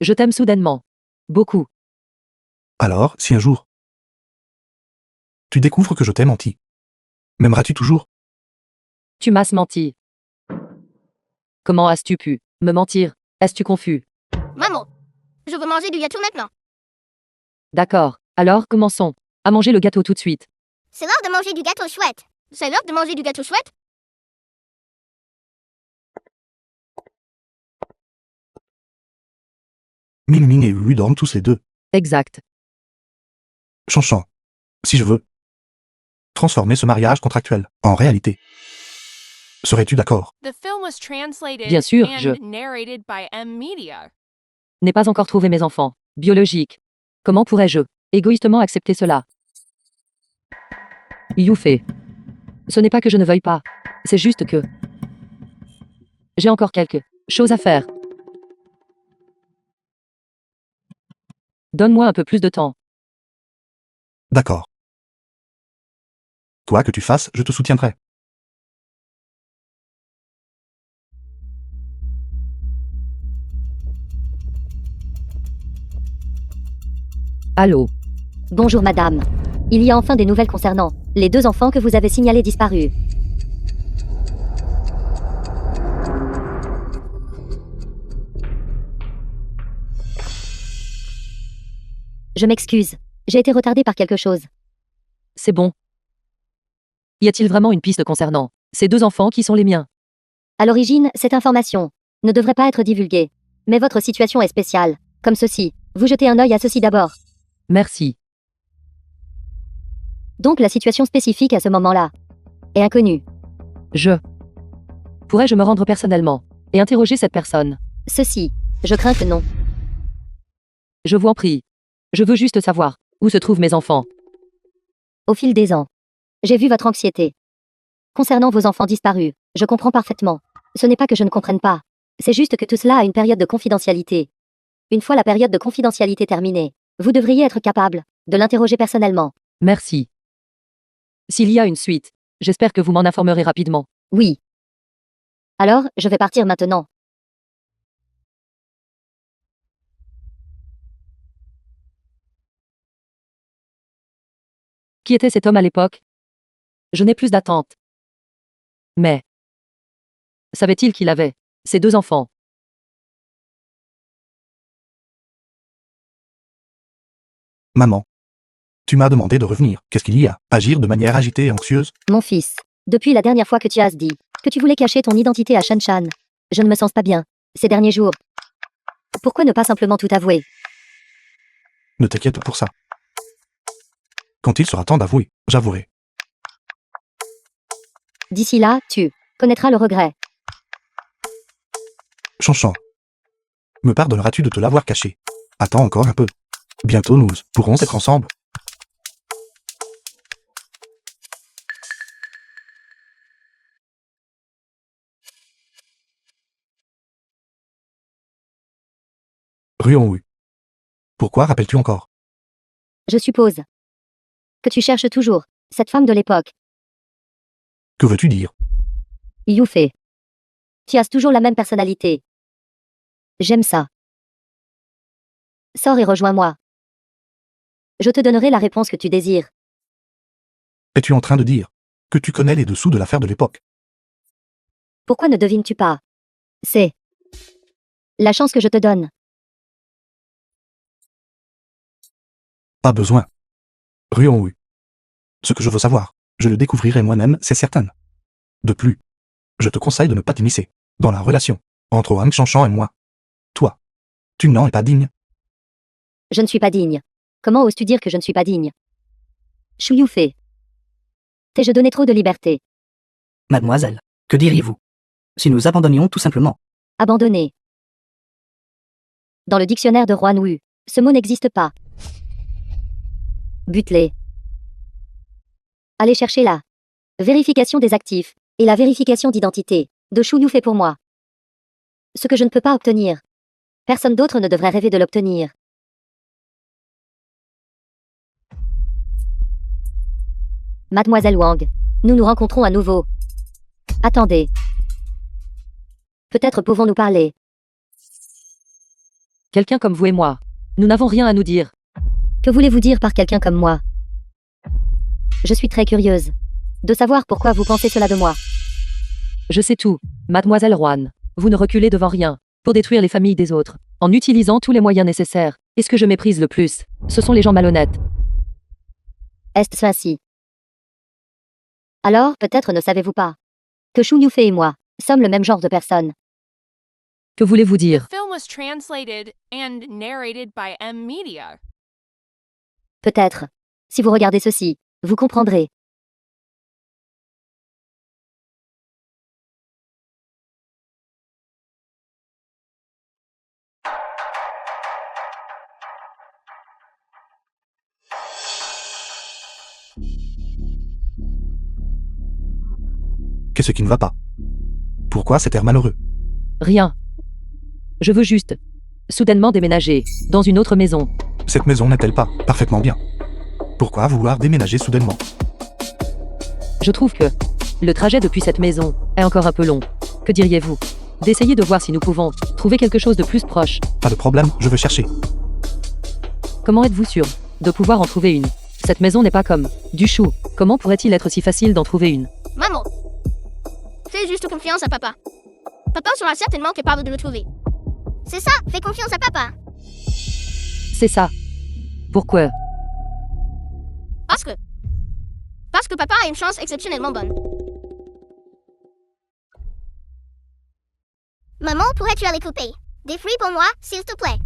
Je t'aime soudainement. Beaucoup. Alors, si un jour tu découvres que je t'ai menti, m'aimeras-tu toujours? Tu m'as menti. Comment as-tu pu me mentir? Es-tu confus? Maman, je veux manger du gâteau maintenant. D'accord. Alors, commençons à manger le gâteau tout de suite. C'est l'heure de manger du gâteau chouette. C'est l'heure de manger du gâteau chouette? Ming Ming et Ulu dorment tous les deux. Exact. Chanchan. Si je veux transformer ce mariage contractuel en réalité. Serais-tu d'accord? The film was translated Bien sûr, and je- narrated by M. Media. N'ai pas encore trouvé mes enfants biologiques. Comment pourrais-je égoïstement accepter cela? Youfei. Ce n'est pas que je ne veuille pas. C'est juste que j'ai encore quelque chose à faire. Donne-moi un peu plus de temps. D'accord. Quoi que tu fasses, je te soutiendrai. Allô? Bonjour madame. Il y a enfin des nouvelles concernant les 2 enfants que vous avez signalés disparus. Je m'excuse. J'ai été retardée par quelque chose. C'est bon. Y a-t-il vraiment une piste concernant ces 2 enfants qui sont les miens? À l'origine, cette information ne devrait pas être divulguée. Mais votre situation est spéciale. Comme ceci. Vous jetez un œil à ceci d'abord. Merci. Donc la situation spécifique à ce moment-là est inconnue. Pourrais-je me rendre personnellement et interroger cette personne? Ceci. Je crains que non. Je vous en prie. Je veux juste savoir où se trouvent mes enfants. Au fil des ans, j'ai vu votre anxiété. Concernant vos enfants disparus, je comprends parfaitement. Ce n'est pas que je ne comprenne pas. C'est juste que tout cela a une période de confidentialité. Une fois la période de confidentialité terminée, vous devriez être capable de l'interroger personnellement. Merci. S'il y a une suite, j'espère que vous m'en informerez rapidement. Oui. Alors, je vais partir maintenant. Qui était cet homme à l'époque? Je n'ai plus d'attente. Mais savait-il qu'il avait ses 2 enfants? Maman. Tu m'as demandé de revenir. Qu'est-ce qu'il y a? Agir de manière agitée et anxieuse? Mon fils, depuis la dernière fois que tu as dit que tu voulais cacher ton identité à Shan Shan, je ne me sens pas bien ces derniers jours. Pourquoi ne pas simplement tout avouer? Ne t'inquiète pas pour ça. Quand il sera temps d'avouer, j'avouerai. D'ici là, tu connaîtras le regret. Chanchan. Me pardonneras-tu de te l'avoir caché? Attends encore un peu. Bientôt nous pourrons être ensemble. Ruon-Wu. Pourquoi rappelles-tu encore? Je suppose que tu cherches toujours cette femme de l'époque, Que veux-tu dire? Yu Fei. Tu as toujours la même personnalité. J'aime ça. Sors et rejoins-moi. Je te donnerai la réponse que tu désires. Es-tu en train de dire que tu connais les dessous de l'affaire de l'époque? Pourquoi ne devines-tu pas? C'est la chance que je te donne. Pas besoin. Ruon-Wu. Ce que je veux savoir, je le découvrirai moi-même, c'est certain. De plus, je te conseille de ne pas t'immiscer dans la relation entre Wang Chanchan et moi. Toi, tu n'en es pas digne. Je ne suis pas digne. Comment oses-tu dire que je ne suis pas digne? Shu Yu Fei. T'ai-je donné trop de liberté? Mademoiselle, que diriez-vous si nous abandonnions tout simplement? Abandonné. Dans le dictionnaire de Ruan Wu, ce mot n'existe pas. Butlé. Allez chercher la vérification des actifs et la vérification d'identité de Shu Yu Fei pour moi. Ce que je ne peux pas obtenir. Personne d'autre ne devrait rêver de l'obtenir. Mademoiselle Wang, nous nous rencontrons à nouveau. Attendez. Peut-être pouvons-nous parler. Quelqu'un comme vous et moi. Nous n'avons rien à nous dire. Que voulez-vous dire par quelqu'un comme moi? Je suis très curieuse de savoir pourquoi vous pensez cela de moi. Je sais tout, mademoiselle Ruan. Vous ne reculez devant rien pour détruire les familles des autres, en utilisant tous les moyens nécessaires. Et ce que je méprise le plus, ce sont les gens malhonnêtes. Est-ce ainsi? Alors, peut-être ne savez-vous pas que Shu Yu Fei et moi sommes le même genre de personne. Que voulez-vous dire? The film was translated and narrated by M Media. Peut-être. Si vous regardez ceci, vous comprendrez. Qu'est-ce qui ne va pas? Pourquoi cet air malheureux? Rien. Je veux juste soudainement déménager dans une autre maison. Cette maison n'est-elle pas parfaitement bien? Pourquoi vouloir déménager soudainement? Je trouve que le trajet depuis cette maison est encore un peu long. Que diriez-vous d'essayer de voir si nous pouvons trouver quelque chose de plus proche? Pas de problème, je vais chercher. Comment êtes-vous sûr de pouvoir en trouver une? Cette maison n'est pas comme du chou. Comment pourrait-il être si facile d'en trouver une? Maman, fais juste confiance à papa. Papa sera certainement capable de le trouver. C'est ça, fais confiance à papa. C'est ça. Pourquoi? Parce que papa a une chance exceptionnellement bonne. Maman, pourrais-tu aller couper des fruits pour moi, s'il te plaît?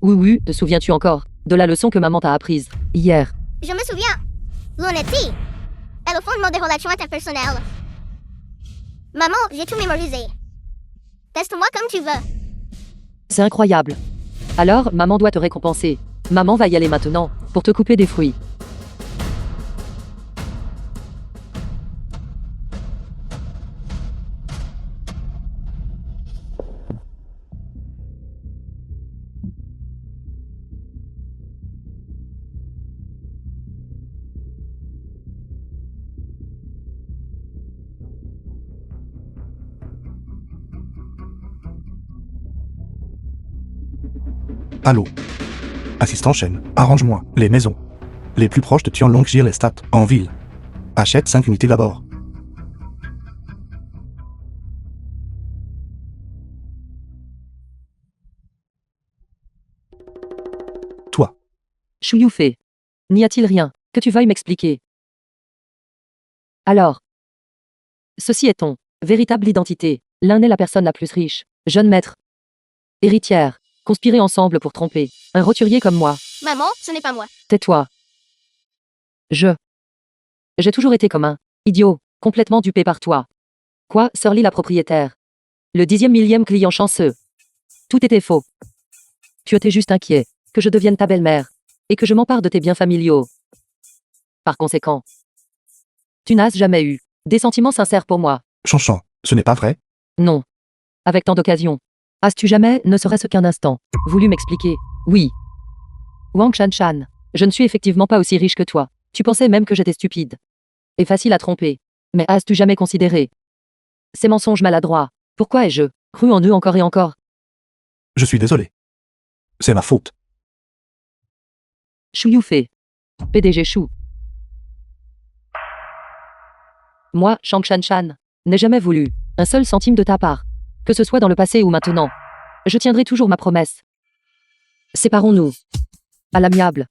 Oui, te souviens-tu encore de la leçon que maman t'a apprise hier? Je me souviens. L'honnêteté est le fondement des relations interpersonnelles. Maman, j'ai tout mémorisé. Teste-moi comme tu veux. C'est incroyable. Alors, maman doit te récompenser. Maman va y aller maintenant, pour te couper des fruits. Allô. Assistant chaîne, arrange-moi les maisons les plus proches de Tianlong-Gil Estate, en ville. Achète 5 unités d'abord. Toi, Chouyou-fei. N'y a-t-il rien que tu veuilles m'expliquer? Alors, ceci est ton véritable identité. L'un est la personne la plus riche, jeune maître, héritière, conspirer ensemble pour tromper un roturier comme moi. Maman, ce n'est pas moi. Tais-toi. J'ai toujours été comme un idiot, complètement dupé par toi. Quoi, Surly la propriétaire? Le 10e millième client chanceux. Tout était faux. Tu étais juste inquiet que je devienne ta belle-mère et que je m'empare de tes biens familiaux. Par conséquent, tu n'as jamais eu des sentiments sincères pour moi. Chanchan, ce n'est pas vrai? Non. Avec tant d'occasions. As-tu jamais, ne serait-ce qu'un instant, voulu m'expliquer? Oui. Wang Shanshan, je ne suis effectivement pas aussi riche que toi. Tu pensais même que j'étais stupide. Et facile à tromper. Mais as-tu jamais considéré ces mensonges maladroits? Pourquoi ai-je cru en eux encore et encore? Je suis désolé. C'est ma faute. Chouyou-fei. PDG Chou. Moi, Shang Shanshan, n'ai jamais voulu un seul centime de ta part. Que ce soit dans le passé ou maintenant. Je tiendrai toujours ma promesse. Séparons-nous. À l'amiable.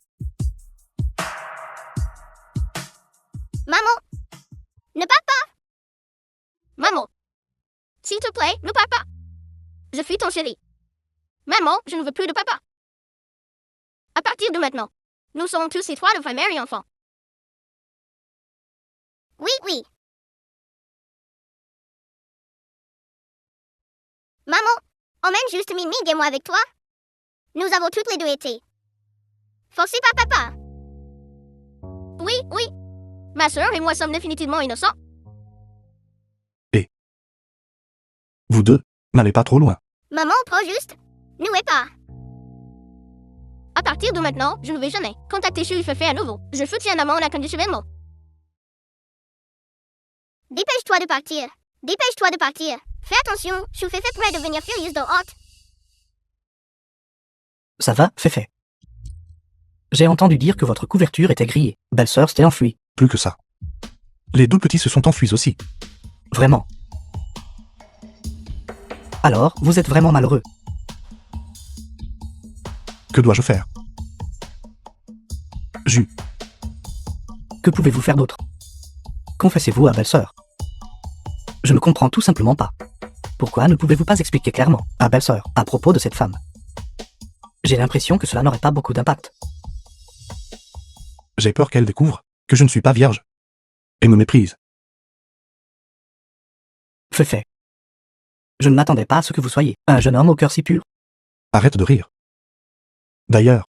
Maman, ne pars pas. Maman, s'il te plaît, ne pars pas. Je suis ton chéri. Maman, je ne veux plus de papa. À partir de maintenant, nous serons tous et trois de frères, mère et enfants. Oui. Maman, emmène juste Ming et moi avec toi. Nous avons toutes les deux été forcés par papa. Oui. Ma sœur et moi sommes définitivement innocents. Vous deux, n'allez pas trop loin. Maman, prends juste. Nous et pas. À partir de maintenant, je ne vais jamais contacter Shu Feifei à nouveau. Je soutiens maman inconditionnellement. Dépêche-toi de partir. Fais attention, Shu Feifei pourrait devenir furieuse de honte. Ça va, Feifei. J'ai entendu dire que votre couverture était grillée. Belle-sœur s'était enfuie. Plus que ça. Les deux petits se sont enfuis aussi. Vraiment. Alors, vous êtes vraiment malheureux. Que dois-je faire? Jus. Que pouvez-vous faire d'autre? Confessez-vous à belle-sœur. Je ne comprends tout simplement pas. Pourquoi ne pouvez-vous pas expliquer clairement à belle-sœur à propos de cette femme? J'ai l'impression que cela n'aurait pas beaucoup d'impact. J'ai peur qu'elle découvre que je ne suis pas vierge. Et me méprise. Feifei. Je ne m'attendais pas à ce que vous soyez un jeune homme au cœur si pur. Arrête de rire. D'ailleurs,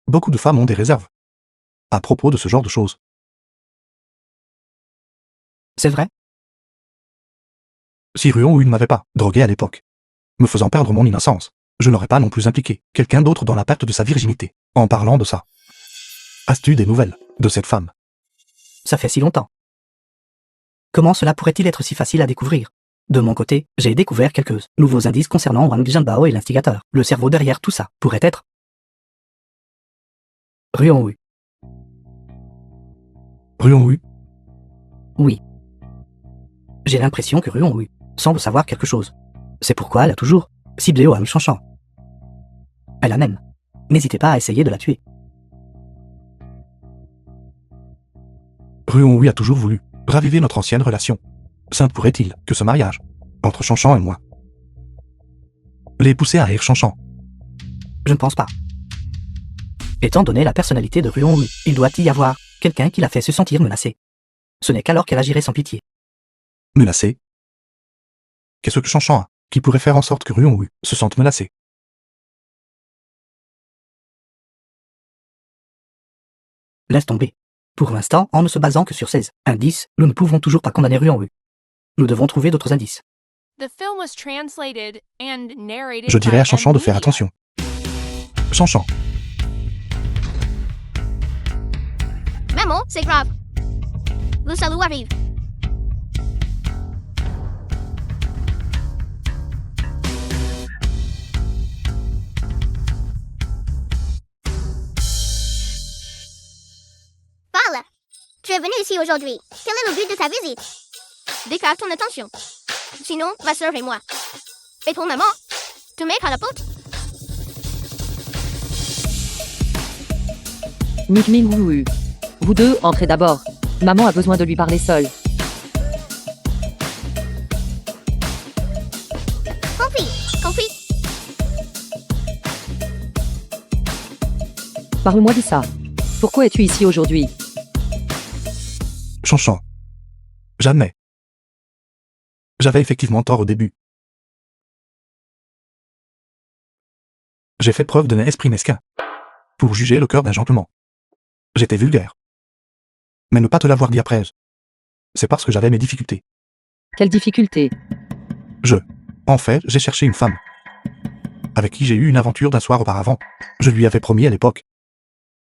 beaucoup de femmes ont des réserves. À propos de ce genre de choses. C'est vrai? Si Ruon ne m'avait pas drogué à l'époque, me faisant perdre mon innocence, je n'aurais pas non plus impliqué quelqu'un d'autre dans la perte de sa virginité. En parlant de ça, as-tu des nouvelles de cette femme? Ça fait si longtemps. Comment cela pourrait-il être si facile à découvrir? De mon côté, j'ai découvert quelques nouveaux indices concernant Wang Jianbao et l'instigateur. Le cerveau derrière tout ça pourrait être Ruon Wu. Ruon Wu? Oui. J'ai l'impression que Ruon Wu semble savoir quelque chose. C'est pourquoi elle a toujours ciblé Wang Shanshan. Elle a même. N'hésitez pas à essayer de la tuer. Ruon Wu a toujours voulu raviver notre ancienne relation. Sainte pourrait-il que ce mariage entre Chanchan et moi. Les pousser à haïr Chanchan. Je ne pense pas. Étant donné la personnalité de Ruon-Wu, il doit y avoir quelqu'un qui l'a fait se sentir menacée. Ce n'est qu'alors qu'elle agirait sans pitié. Menacé. Qu'est-ce que Chanchan a, qui pourrait faire en sorte que Ruon-Wu se sente menacé? Laisse tomber. Pour l'instant, en ne se basant que sur 16 indices, nous ne pouvons toujours pas condamner Ruon-Wu. Nous devons trouver d'autres indices. The film was translated and narrated Je dirais by à Chanchan de faire M. Media. attention. Chanchan, Maman, c'est grave. Le salut arrive. Parle. Tu es venu ici aujourd'hui. Quel est le but de ta visite? Déclare ton attention. Sinon, ma sœur et moi. Et pour maman, tu mets à la porte? Ming Ming Wu Wu. Vous deux, entrez d'abord. Maman a besoin de lui parler seule. Compris. Compris. Parle-moi de ça. Pourquoi es-tu ici aujourd'hui? Chanchan. Jamais. J'avais effectivement tort au début. J'ai fait preuve d'un esprit mesquin. Pour juger le cœur d'un gentleman. J'étais vulgaire. Mais ne pas te l'avoir dit après, c'est parce que j'avais mes difficultés. Quelle difficulté? En fait, j'ai cherché une femme. Avec qui j'ai eu une aventure d'un soir auparavant. Je lui avais promis à l'époque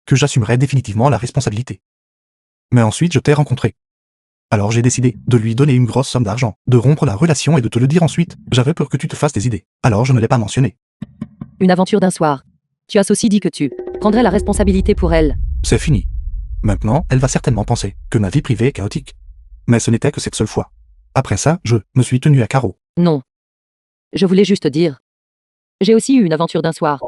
que j'assumerais définitivement la responsabilité. Mais ensuite, je t'ai rencontré. Alors j'ai décidé de lui donner une grosse somme d'argent, de rompre la relation et de te le dire ensuite. J'avais peur que tu te fasses des idées. Alors je ne l'ai pas mentionné. Une aventure d'un soir. Tu as aussi dit que tu prendrais la responsabilité pour elle. C'est fini. Maintenant, elle va certainement penser que ma vie privée est chaotique. Mais ce n'était que cette seule fois. Après ça, je me suis tenu à carreau. Non. Je voulais juste dire. J'ai aussi eu une aventure d'un soir.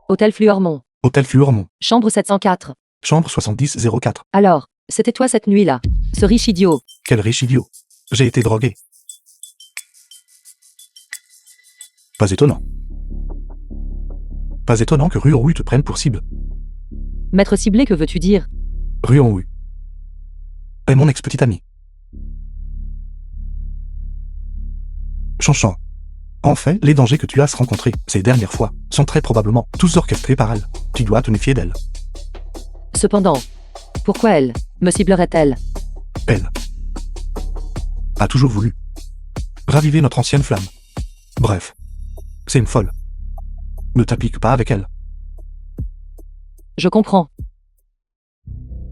Hôtel Fluormont. Hôtel Fluormont, Chambre 704. chambre 7004. Alors, c'était toi cette nuit-là. Ce riche idiot. Quel riche idiot. J'ai été drogué. Pas étonnant. Pas étonnant que Ruon-Wu te prenne pour cible. Maître ciblé, que veux-tu dire? Ruon-Wu est mon ex-petite amie. Chanchan. En fait, les dangers que tu as rencontrés ces dernières fois sont très probablement tous orchestrés par elle. Tu dois te méfier d'elle. Cependant, pourquoi elle me ciblerait-elle? Elle a toujours voulu raviver notre ancienne flamme. Bref, c'est une folle. Ne t'applique pas avec elle. Je comprends.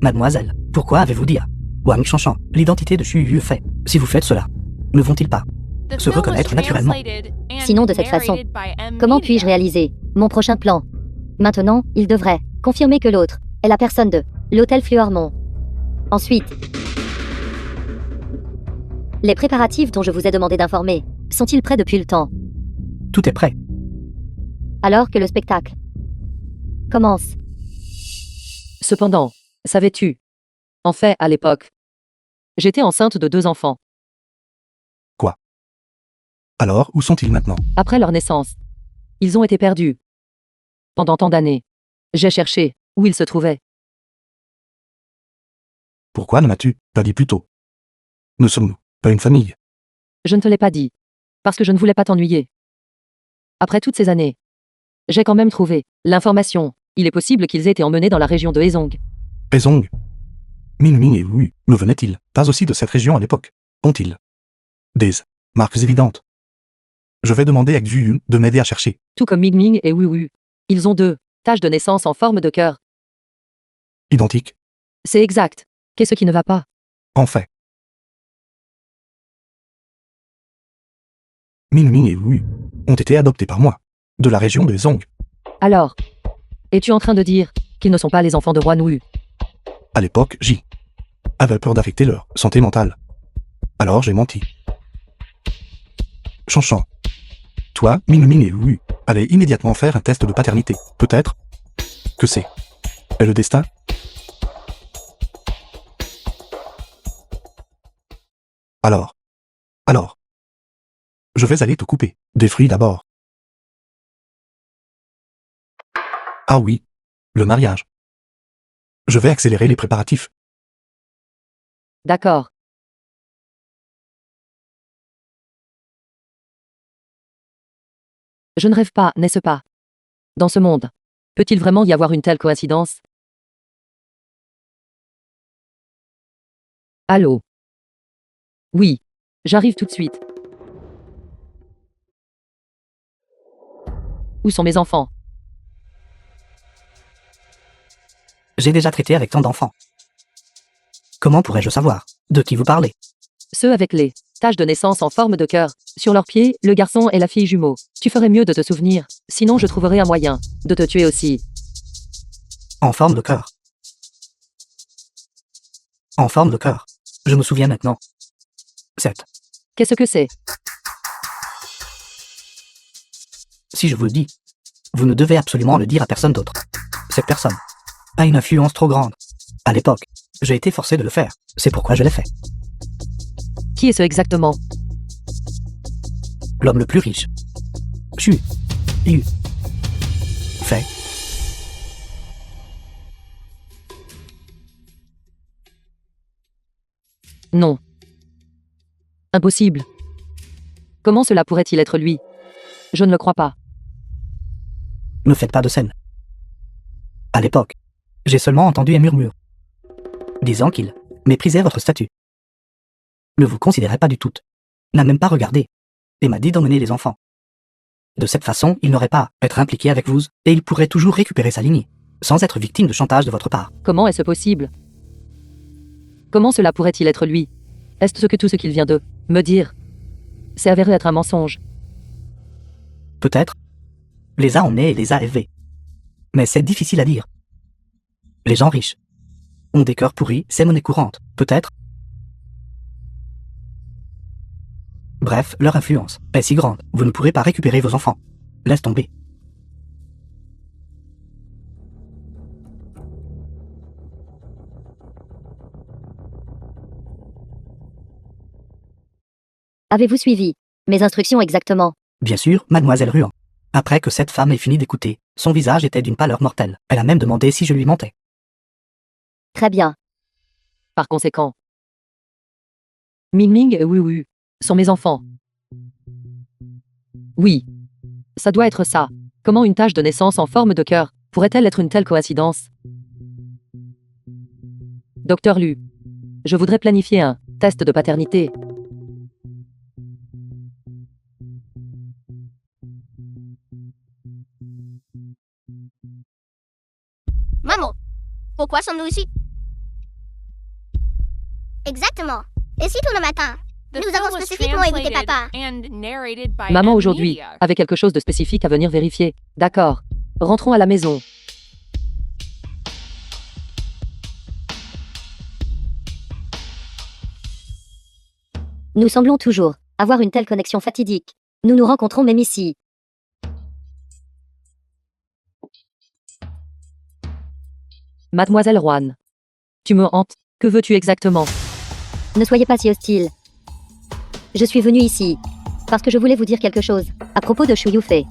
Mademoiselle, pourquoi avez-vous dit à Wang Chanchan l'identité de Xu Yufei? Si vous faites cela, ne vont-ils pas The se film was reconnaître naturellement? translated and Sinon, de cette façon, narrated by M. Comment Media. puis-je réaliser mon prochain plan? Maintenant, il devrait confirmer que l'autre est la personne de l'hôtel Fluormont. Ensuite, les préparatifs dont je vous ai demandé d'informer sont-ils prêts depuis le temps? Tout est prêt. Alors que le spectacle commence. Cependant, savais-tu? En fait, à l'époque, j'étais enceinte de 2 enfants. Alors, où sont-ils maintenant? Après leur naissance, ils ont été perdus. Pendant tant d'années, j'ai cherché où ils se trouvaient. Pourquoi ne m'as-tu pas dit plus tôt? Ne sommes-nous pas une famille? Je ne te l'ai pas dit, parce que je ne voulais pas t'ennuyer. Après toutes ces années, j'ai quand même trouvé l'information. Il est possible qu'ils aient été emmenés dans la région de Hezong. Hezong. Ming Ming et Wu ne venaient-ils pas aussi de cette région à l'époque? Ont-ils des marques évidentes? Je vais demander à Xu Yun de m'aider à chercher. Tout comme Ming Ming et Wu Wu. Ils ont 2 taches de naissance en forme de cœur. Identiques. C'est exact. Qu'est-ce qui ne va pas? En fait. Ming Ming et Wu ont été adoptés par moi, de la région de Hezong. Alors, es-tu en train de dire qu'ils ne sont pas les enfants de Ruan Wu? À l'époque, J avait peur d'affecter leur santé mentale. Alors j'ai menti. Chanchan. Toi, Ming Ming et Wu allez immédiatement faire un test de paternité. Peut-être que c'est le destin. Alors, Je vais aller te couper. Des fruits d'abord. Ah oui. Le mariage. Je vais accélérer les préparatifs. D'accord. Je ne rêve pas, n'est-ce pas? Dans ce monde, peut-il vraiment y avoir une telle coïncidence? Allô? Oui, j'arrive tout de suite. Où sont mes enfants? J'ai déjà traité avec tant d'enfants. Comment pourrais-je savoir de qui vous parlez? Ceux avec les taches de naissance en forme de cœur. Sur leurs pieds, le garçon et la fille jumeaux. Tu ferais mieux de te souvenir, sinon je trouverai un moyen de te tuer aussi. En forme de cœur. En forme de cœur. Je me souviens maintenant. 7. Qu'est-ce que c'est? Si je vous le dis, vous ne devez absolument le dire à personne d'autre. Cette personne a une influence trop grande. À l'époque, j'ai été forcé de le faire. C'est pourquoi je l'ai fait. Qui est ce exactement? L'homme le plus riche. Chu. Eu. Fait. Non. Impossible. Comment cela pourrait-il être lui? Je ne le crois pas. Ne faites pas de scène. À l'époque, j'ai seulement entendu un murmure, disant qu'il méprisait votre statut. Ne vous considérait pas du tout. N'a même pas regardé. Et m'a dit d'emmener les enfants. De cette façon, il n'aurait pas à être impliqué avec vous, et il pourrait toujours récupérer sa lignée, sans être victime de chantage de votre part. Comment est-ce possible? Comment cela pourrait-il être lui? Est-ce que tout ce qu'il vient de me dire s'est avéré être un mensonge? Peut-être. Les a emmenés et les a élevés. Mais c'est difficile à dire. Les gens riches ont des cœurs pourris, c'est monnaie courante. Peut-être. Bref, leur influence est si grande, vous ne pourrez pas récupérer vos enfants. Laisse tomber. Avez-vous suivi mes instructions exactement? Bien sûr, mademoiselle Ruan. Après que cette femme ait fini d'écouter, son visage était d'une pâleur mortelle. Elle a même demandé si je lui mentais. Très bien. Par conséquent, Ming Ming et Wu Wu sont mes enfants. Oui. Ça doit être ça. Comment une tache de naissance en forme de cœur pourrait-elle être une telle coïncidence? Docteur Lu, je voudrais planifier un test de paternité. Maman, pourquoi sommes-nous ici? Exactement. Et si tout le matin, The nous film avons was spécifiquement évité translated papa. and narrated by Maman M aujourd'hui Media. avait quelque chose de spécifique à venir vérifier. D'accord. Rentrons à la maison. Nous semblons toujours avoir une telle connexion fatidique. Nous nous rencontrons même ici. Mademoiselle Juan. Tu me hantes. Que veux-tu exactement? Ne soyez pas si hostile. Je suis venu ici parce que je voulais vous dire quelque chose à propos de Shu Yufei.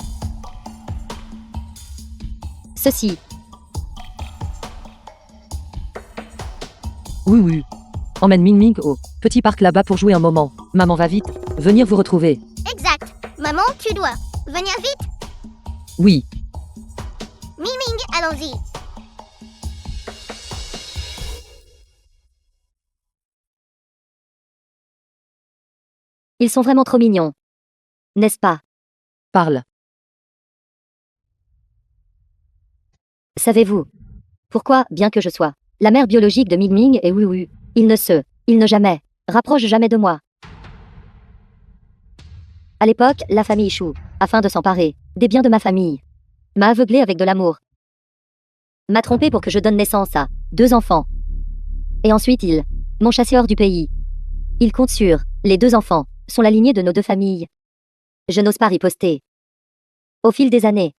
Ceci. Oui, oui. Emmène Ming Ming au petit parc là-bas pour jouer un moment. Maman va vite venir vous retrouver. Exact. Maman, tu dois venir vite. Oui. Ming, allons-y. Ils sont vraiment trop mignons. N'est-ce pas? Parle. Savez-vous pourquoi, bien que je sois la mère biologique de Ming Ming et Wu Wu, ils ne jamais rapprochent jamais de moi. À l'époque, la famille Shu, afin de s'emparer des biens de ma famille, m'a aveuglé avec de l'amour. M'a trompé pour que je donne naissance à 2 enfants. Et ensuite ils m'ont chassé hors du pays. Ils comptent sur les 2 enfants, sont la lignée de nos 2 familles. Je n'ose pas riposter. Au fil des années,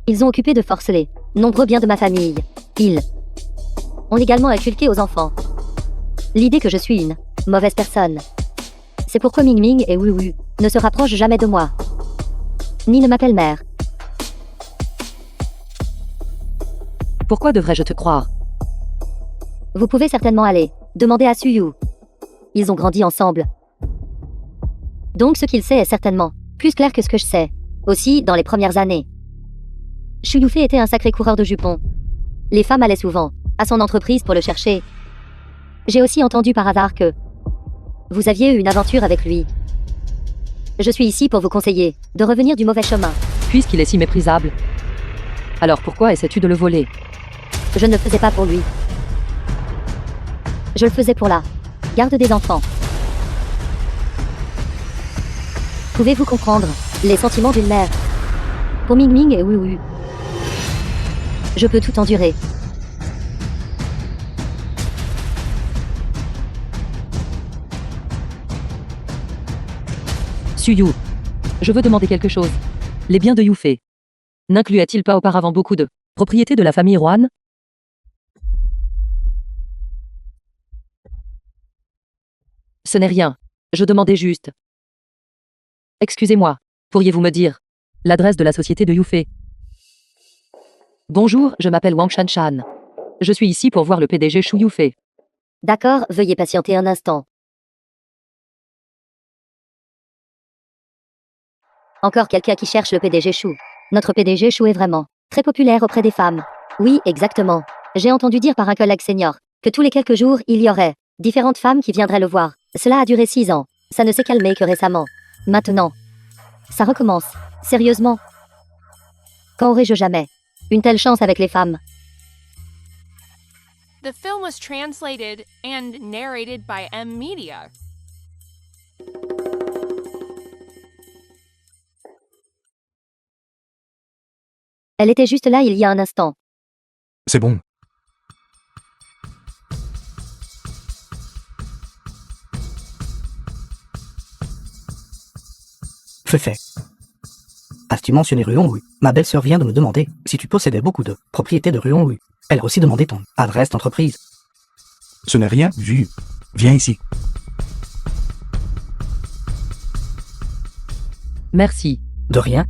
ils ont occupé de force les nombreux biens de ma famille. Ils ont également inculqué aux enfants l'idée que je suis une mauvaise personne. C'est pourquoi Ming Ming et Wu Wu ne se rapprochent jamais de moi. Ni ne m'appellent mère. Pourquoi devrais-je te croire? Vous pouvez certainement aller demander à Suyu. Ils ont grandi ensemble. Donc ce qu'il sait est certainement plus clair que ce que je sais. Aussi, dans les premières années. Shu Yufei était un sacré coureur de jupons. Les femmes allaient souvent à son entreprise pour le chercher. J'ai aussi entendu par hasard que vous aviez eu une aventure avec lui. Je suis ici pour vous conseiller de revenir du mauvais chemin. Puisqu'il est si méprisable. Alors pourquoi essaies-tu de le voler? Je ne le faisais pas pour lui. Je le faisais pour la garde des enfants. Pouvez-vous comprendre les sentiments d'une mère pour Ming Ming et Wu Wu? Je peux tout endurer. Suyu. Je veux demander quelque chose. Les biens de Yufei n'incluaient-ils pas auparavant beaucoup de propriétés de la famille Rohan? Ce n'est rien. Je demandais juste. Excusez-moi. Pourriez-vous me dire l'adresse de la société de Yufei? Bonjour, je m'appelle Wang Shanshan. Je suis ici pour voir le PDG Shu Yufei. D'accord, veuillez patienter un instant. Encore quelqu'un qui cherche le PDG Shu. Notre PDG Shu est vraiment très populaire auprès des femmes. Oui, exactement. J'ai entendu dire par un collègue senior que tous les quelques jours, il y aurait différentes femmes qui viendraient le voir. Cela a duré 6 ans. Ça ne s'est calmé que récemment. Maintenant, ça recommence. Sérieusement. Quand aurais-je jamais une telle chance avec les femmes? The film was translated and narrated by M Media. Elle était juste là il y a un instant. C'est bon. Fait. As-tu mentionné Ruonhui? Ma belle-sœur vient de me demander si tu possédais beaucoup de propriétés de Ruonhui. Elle a aussi demandé ton adresse d'entreprise. Ce n'est rien, vu. Viens ici. Merci. De rien.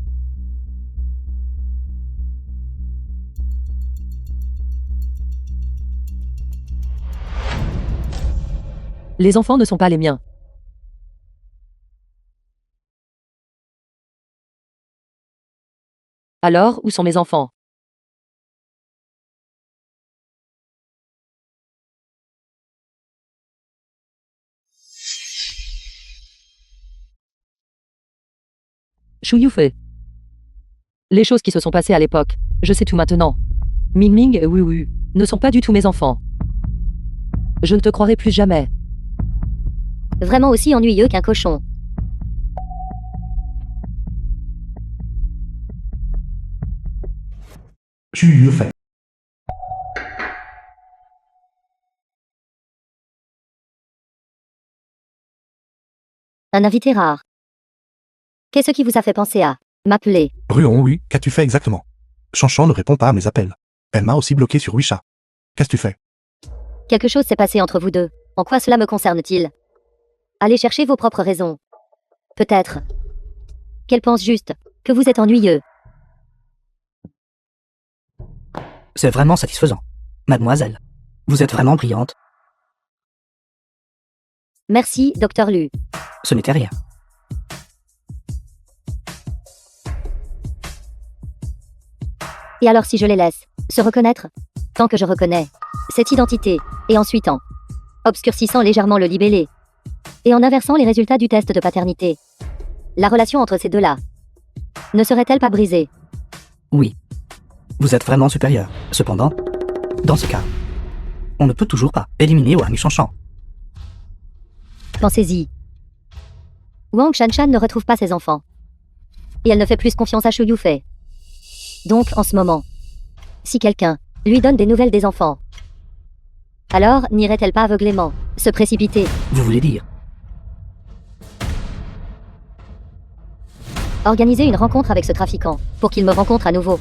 Les enfants ne sont pas les miens. Alors, où sont mes enfants? Shu Yufei. Les choses qui se sont passées à l'époque, je sais tout maintenant. Ming Ming et Wu Wu ne sont pas du tout mes enfants. Je ne te croirai plus jamais. Vraiment aussi ennuyeux qu'un cochon. Shu Yufei. Un invité rare. Qu'est-ce qui vous a fait penser à m'appeler? Ruon, oui, qu'as-tu fait exactement? Chanchan ne répond pas à mes appels. Elle m'a aussi bloqué sur Wisha. Qu'est-ce que tu fais? Quelque chose s'est passé entre vous deux. En quoi cela me concerne-t-il? Allez chercher vos propres raisons. Peut-être qu'elle pense juste que vous êtes ennuyeux. C'est vraiment satisfaisant. Mademoiselle, vous êtes vraiment brillante. Merci, Dr. Lu. Ce n'était rien. Et alors si je les laisse se reconnaître? Tant que je reconnais cette identité, et ensuite en obscurcissant légèrement le libellé, et en inversant les résultats du test de paternité, la relation entre ces deux-là ne serait-elle pas brisée? Oui. Vous êtes vraiment supérieur. Cependant, dans ce cas, on ne peut toujours pas éliminer Wang Shanshan. Pensez-y. Wang Shanshan ne retrouve pas ses enfants. Et elle ne fait plus confiance à Shu Yufei. Donc, en ce moment, si quelqu'un lui donne des nouvelles des enfants, alors n'irait-elle pas aveuglément se précipiter? Vous voulez dire? Organiser une rencontre avec ce trafiquant, pour qu'il me rencontre à nouveau.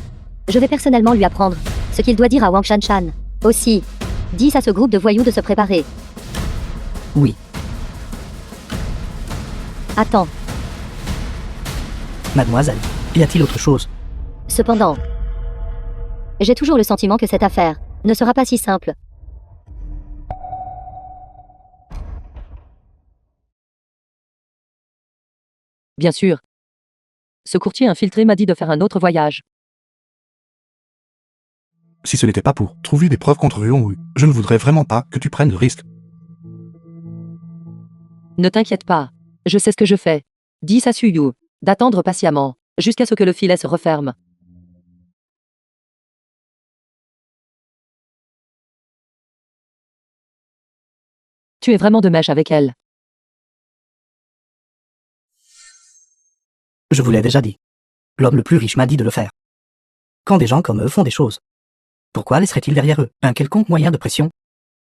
Je vais personnellement lui apprendre ce qu'il doit dire à Wang Shanshan. Aussi, dis à ce groupe de voyous de se préparer. Oui. Attends. Mademoiselle, y a-t-il autre chose? Cependant, j'ai toujours le sentiment que cette affaire ne sera pas si simple. Bien sûr. Ce courtier infiltré m'a dit de faire un autre voyage. Si ce n'était pas pour trouver des preuves contre Ruon, je ne voudrais vraiment pas que tu prennes de risques. Ne t'inquiète pas. Je sais ce que je fais. Dis à Suyu d'attendre patiemment, jusqu'à ce que le filet se referme. Tu es vraiment de mèche avec elle. Je vous l'ai déjà dit. L'homme le plus riche m'a dit de le faire. Quand des gens comme eux font des choses, pourquoi laisserait-il derrière eux un quelconque moyen de pression?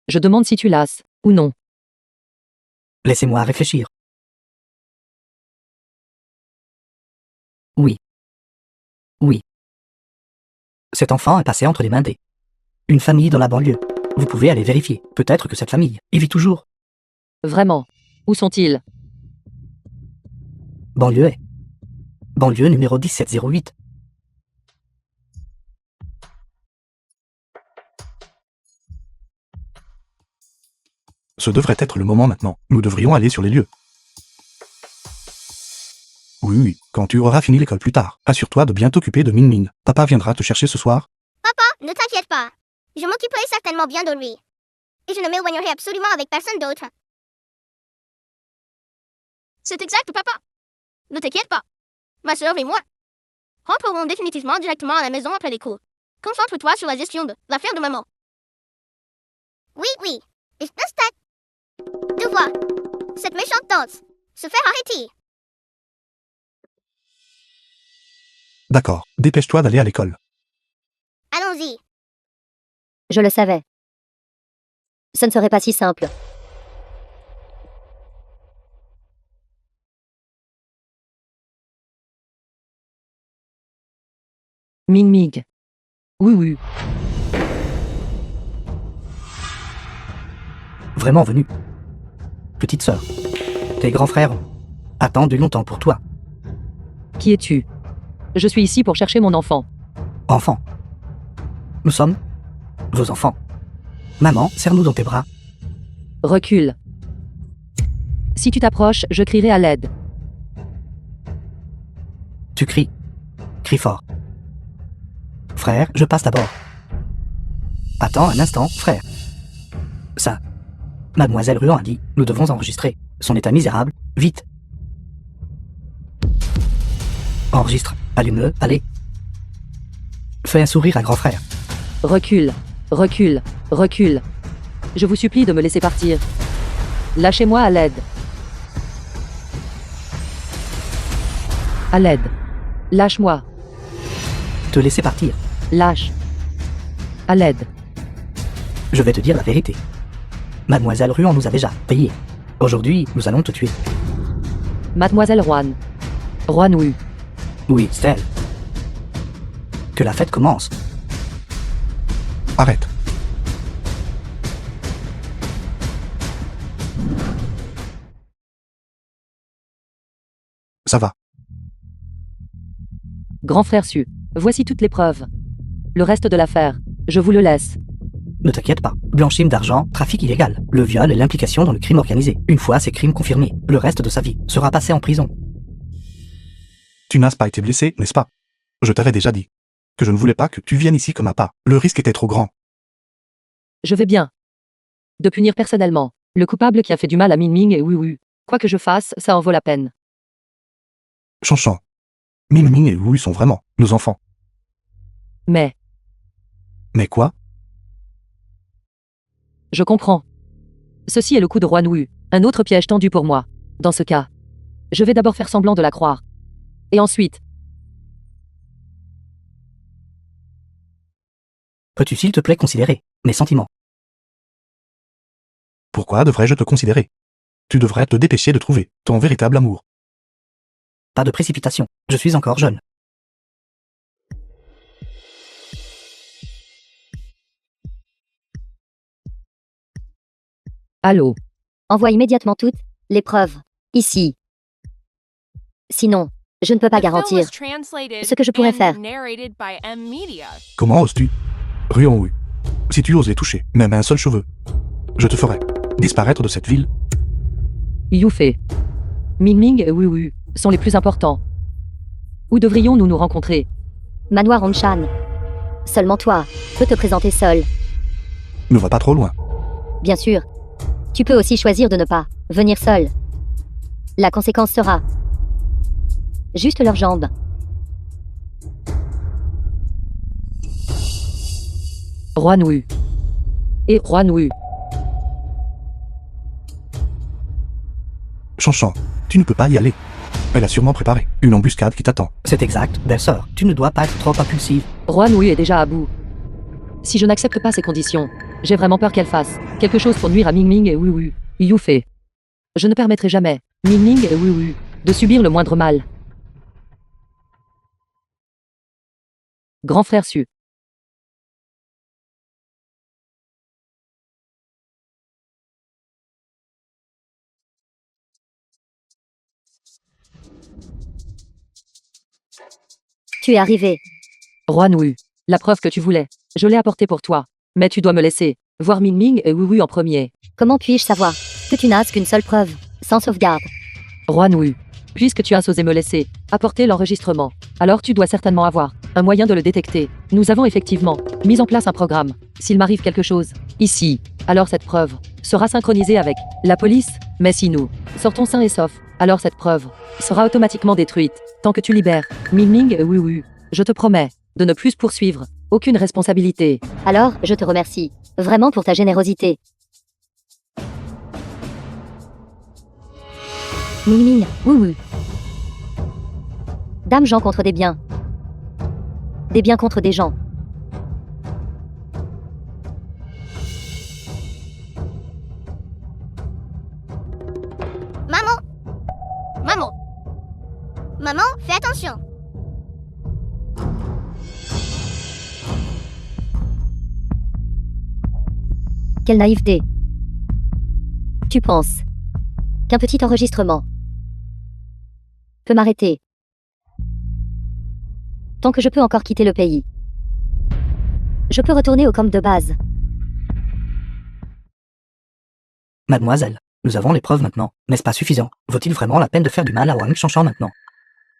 Je demande si tu lasses, ou non. Laissez-moi réfléchir. Oui. Oui. Cet enfant est passé entre les mains des... une famille dans la banlieue. Vous pouvez aller vérifier. Peut-être que cette famille y vit toujours. Vraiment. Où sont-ils? Banlieue est. Banlieue numéro 1708. Ce devrait être le moment maintenant. Nous devrions aller sur les lieux. Oui, quand tu auras fini l'école plus tard, assure-toi de bien t'occuper de Min Min. Papa viendra te chercher ce soir. Papa, ne t'inquiète pas. Je m'occuperai certainement bien de lui. Et je ne m'éloignerai absolument avec personne d'autre. C'est exact, papa. Ne t'inquiète pas. Ma sœur et moi rentrerons définitivement directement à la maison après les cours. Concentre-toi sur la gestion de l'affaire de maman. Oui, oui. Et de voir cette méchante danse se faire arrêter. D'accord, dépêche-toi d'aller à l'école. Allons-y. Je le savais. Ce ne serait pas si simple. Ming Mig. Oui. Vraiment venu. Petite sœur. Tes grands frères ont attendu longtemps pour toi. Qui es-tu? Je suis ici pour chercher mon enfant. Enfant. Nous sommes vos enfants. Maman, serre-nous dans tes bras. Recule. Si tu t'approches, je crierai à l'aide. Tu cries. Crie fort. Frère, je passe d'abord. Attends un instant, frère. Ça. Mademoiselle Ruan a dit, nous devons enregistrer. Son état misérable, vite. Enregistre, allume-le, allez. Fais un sourire à grand frère. Recule. Je vous supplie de me laisser partir. Lâchez-moi à l'aide. À l'aide. Lâche-moi. Te laisser partir. Lâche. À l'aide. Je vais te dire la vérité. Mademoiselle Ruan nous a déjà payé. Aujourd'hui, nous allons te tuer. Mademoiselle Juan. Juan Wu. Oui, c'est elle. Que la fête commence. Arrête. Ça va. Grand frère Su. Voici toutes les preuves. Le reste de l'affaire, je vous le laisse. Ne t'inquiète pas. Blanchiment d'argent, trafic illégal, le viol et l'implication dans le crime organisé. Une fois ces crimes confirmés, le reste de sa vie sera passé en prison. Tu n'as pas été blessé, n'est-ce pas? Je t'avais déjà dit que je ne voulais pas que tu viennes ici comme appât. Le risque était trop grand. Je vais bien. De punir personnellement le coupable qui a fait du mal à Min Ming et Wu Wu. Quoi que je fasse, ça en vaut la peine. Chanchan. Min Min et Wu sont vraiment nos enfants. Mais, Mais quoi? je comprends. Ceci est le coup de Juan Wu, un autre piège tendu pour moi. Dans ce cas, je vais d'abord faire semblant de la croire. Et ensuite, Peux-tu s'il te plaît considérer mes sentiments? Pourquoi devrais-je te considérer? Tu devrais te dépêcher de trouver ton véritable amour. Pas de précipitation. Je suis encore jeune. allô, Envoie immédiatement toutes les preuves. Ici. Sinon, je ne peux pas The film garantir was translated ce que je pourrais and faire. narrated by M Media. Comment oses-tu? Ruan-Wu. Si tu oses les toucher, même un seul cheveu, je te ferai disparaître de cette ville. Yufei. Ming et Wu Wu sont les plus importants. Où devrions-nous nous rencontrer? Manoir Hongshan. Seulement toi peux te présenter seul. Ne va pas trop loin. Bien sûr. Tu peux aussi choisir de ne pas venir seul. La conséquence sera juste leurs jambes. Ruan Wu. Et Ruan Wu. Chanchan, tu ne peux pas y aller. Elle a sûrement préparé une embuscade qui t'attend. C'est exact, belle-sœur. Tu ne dois pas être trop impulsive. Ruan Wu est déjà à bout. Si je n'accepte pas ces conditions, j'ai vraiment peur qu'elle fasse quelque chose pour nuire à Ming et Wu Wu. Yufei. Je ne permettrai jamais Ming et Wu Wu de subir le moindre mal. Grand frère Su. Tu es arrivé. Ruan Wu. La preuve que tu voulais, je l'ai apportée pour toi. Mais tu dois me laisser voir Ming et Wu Wu en premier. Comment puis-je savoir que tu n'as qu'une seule preuve, sans sauvegarde? Ruan Wu. Puisque tu as osé me laisser apporter l'enregistrement, alors tu dois certainement avoir un moyen de le détecter. Nous avons effectivement mis en place un programme. S'il m'arrive quelque chose ici, alors cette preuve sera synchronisée avec la police. Mais si nous sortons sains et saufs, alors cette preuve sera automatiquement détruite. Tant que tu libères Ming et Wu Wu, je te promets de ne plus poursuivre aucune responsabilité. Alors, je te remercie vraiment pour ta générosité. Ming, Wu Wu. Dame gens contre des biens. Des biens contre des gens. Maman! Maman! Maman, fais attention! Quelle naïveté. Tu penses qu'un petit enregistrement peut m'arrêter tant que je peux encore quitter le pays? Je peux retourner au camp de base. Mademoiselle, nous avons les preuves maintenant. N'est-ce pas suffisant? Vaut-il vraiment la peine de faire du mal à Wang Chanchan maintenant?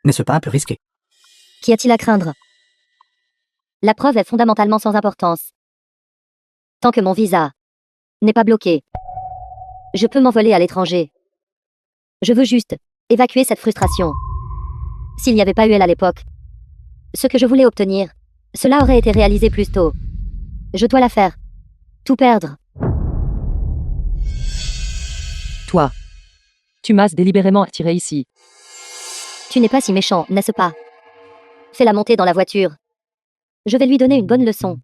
N'est-ce pas un peu risqué? Qu'y a-t-il à craindre? La preuve est fondamentalement sans importance. Tant que mon visa n'est pas bloqué, je peux m'envoler à l'étranger. Je veux juste évacuer cette frustration. S'il n'y avait pas eu elle à l'époque, ce que je voulais obtenir, cela aurait été réalisé plus tôt. Je dois la faire. Tout perdre. Toi. Tu m'as délibérément attiré ici. Tu n'es pas si méchant, n'est-ce pas? Fais-la monter dans la voiture. Je vais lui donner une bonne leçon.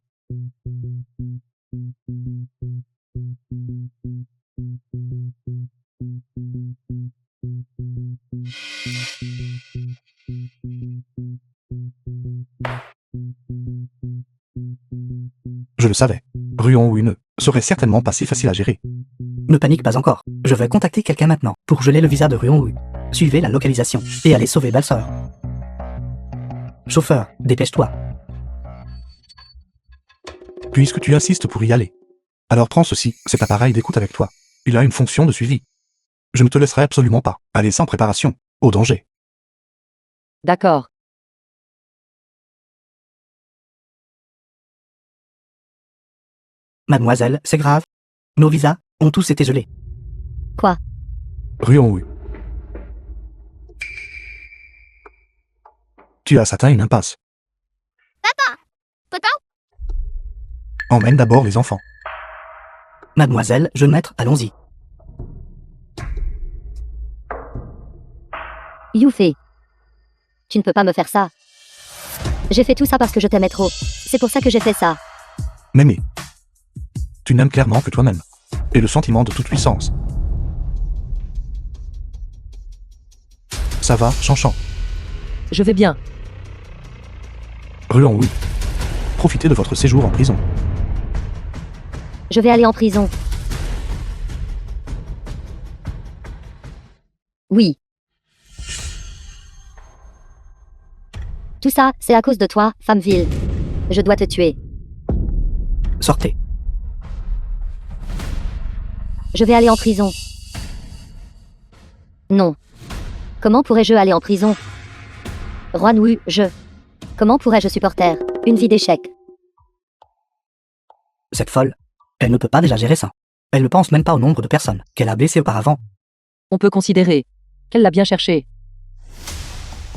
Je le savais. Ruan-Wu ne serait certainement pas si facile à gérer. Ne panique pas encore. Je vais contacter quelqu'un maintenant pour geler le visa de Ruan-Wu. Suivez la localisation et allez sauver belle-sœur. Chauffeur, dépêche-toi. Puisque tu insistes pour y aller, alors prends ceci, cet appareil d'écoute avec toi. Il a une fonction de suivi. Je ne te laisserai absolument pas aller sans préparation, au danger. D'accord. Mademoiselle, c'est grave. Nos visas ont tous été gelés. Quoi? Ruan-Wu. Tu as atteint une impasse. Papa? Emmène d'abord les enfants. Mademoiselle, jeune maître, allons-y. Yufei. Tu ne peux pas me faire ça. J'ai fait tout ça parce que je t'aimais trop. C'est pour ça que j'ai fait ça. Mémé. Tu n'aimes clairement que toi-même. Et le sentiment de toute puissance. Ça va, Chanchan. Je vais bien. Ruan-Wu. Profitez de votre séjour en prison. Je vais aller en prison. Oui. Tout ça, c'est à cause de toi, femme vile. Je dois te tuer. Sortez. Je vais aller en prison. Non. Comment pourrais-je aller en prison? Juan Wu, Comment pourrais-je supporter une vie d'échec? Cette folle. Elle ne peut pas déjà gérer ça. Elle ne pense même pas au nombre de personnes qu'elle a blessées auparavant. On peut considérer qu'elle l'a bien cherché.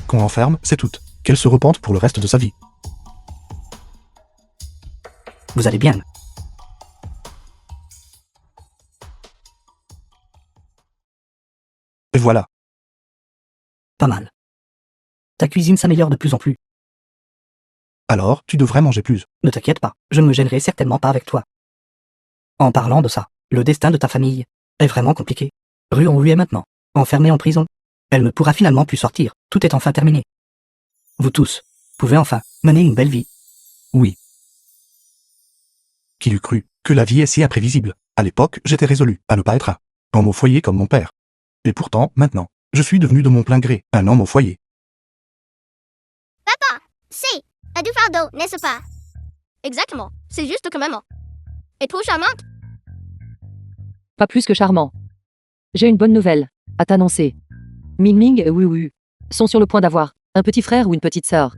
Qu'on l'enferme, c'est tout. Qu'elle se repente pour le reste de sa vie. Vous allez bien. Et voilà. Pas mal. Ta cuisine s'améliore de plus en plus. Alors, tu devrais manger plus. Ne t'inquiète pas, je ne me gênerai certainement pas avec toi. En parlant de ça, le destin de ta famille est vraiment compliqué. Ruon Wu est maintenant enfermée en prison. Elle ne pourra finalement plus sortir, tout est enfin terminé. Vous tous pouvez enfin mener une belle vie. Oui. Qui l'eût cru que la vie est si imprévisible? À l'époque, j'étais résolu à ne pas être un homme au foyer comme mon père. Et pourtant, maintenant, je suis devenu de mon plein gré un homme au foyer. C'est Adufaldo, n'est-ce pas? Exactement. C'est juste que maman est trop charmante. Pas plus que charmant. J'ai une bonne nouvelle à t'annoncer. Ming Ming et Wu Wu sont sur le point d'avoir un petit frère ou une petite sœur.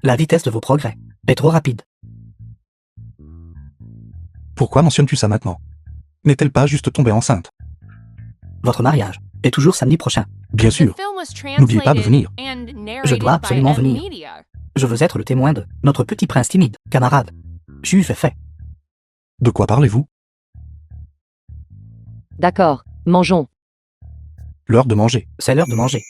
La vitesse de vos progrès est trop rapide. Pourquoi mentionnes-tu ça maintenant? N'est-elle pas juste tombée enceinte? Votre mariage est toujours samedi prochain. Bien The sûr. film was N'oubliez pas de translated venir. and Je narrated dois by absolument M venir. Media. Je veux être le témoin de notre petit prince timide, camarade. Juif est fait. De quoi parlez-vous? D'accord, mangeons. L'heure de manger. C'est l'heure de manger.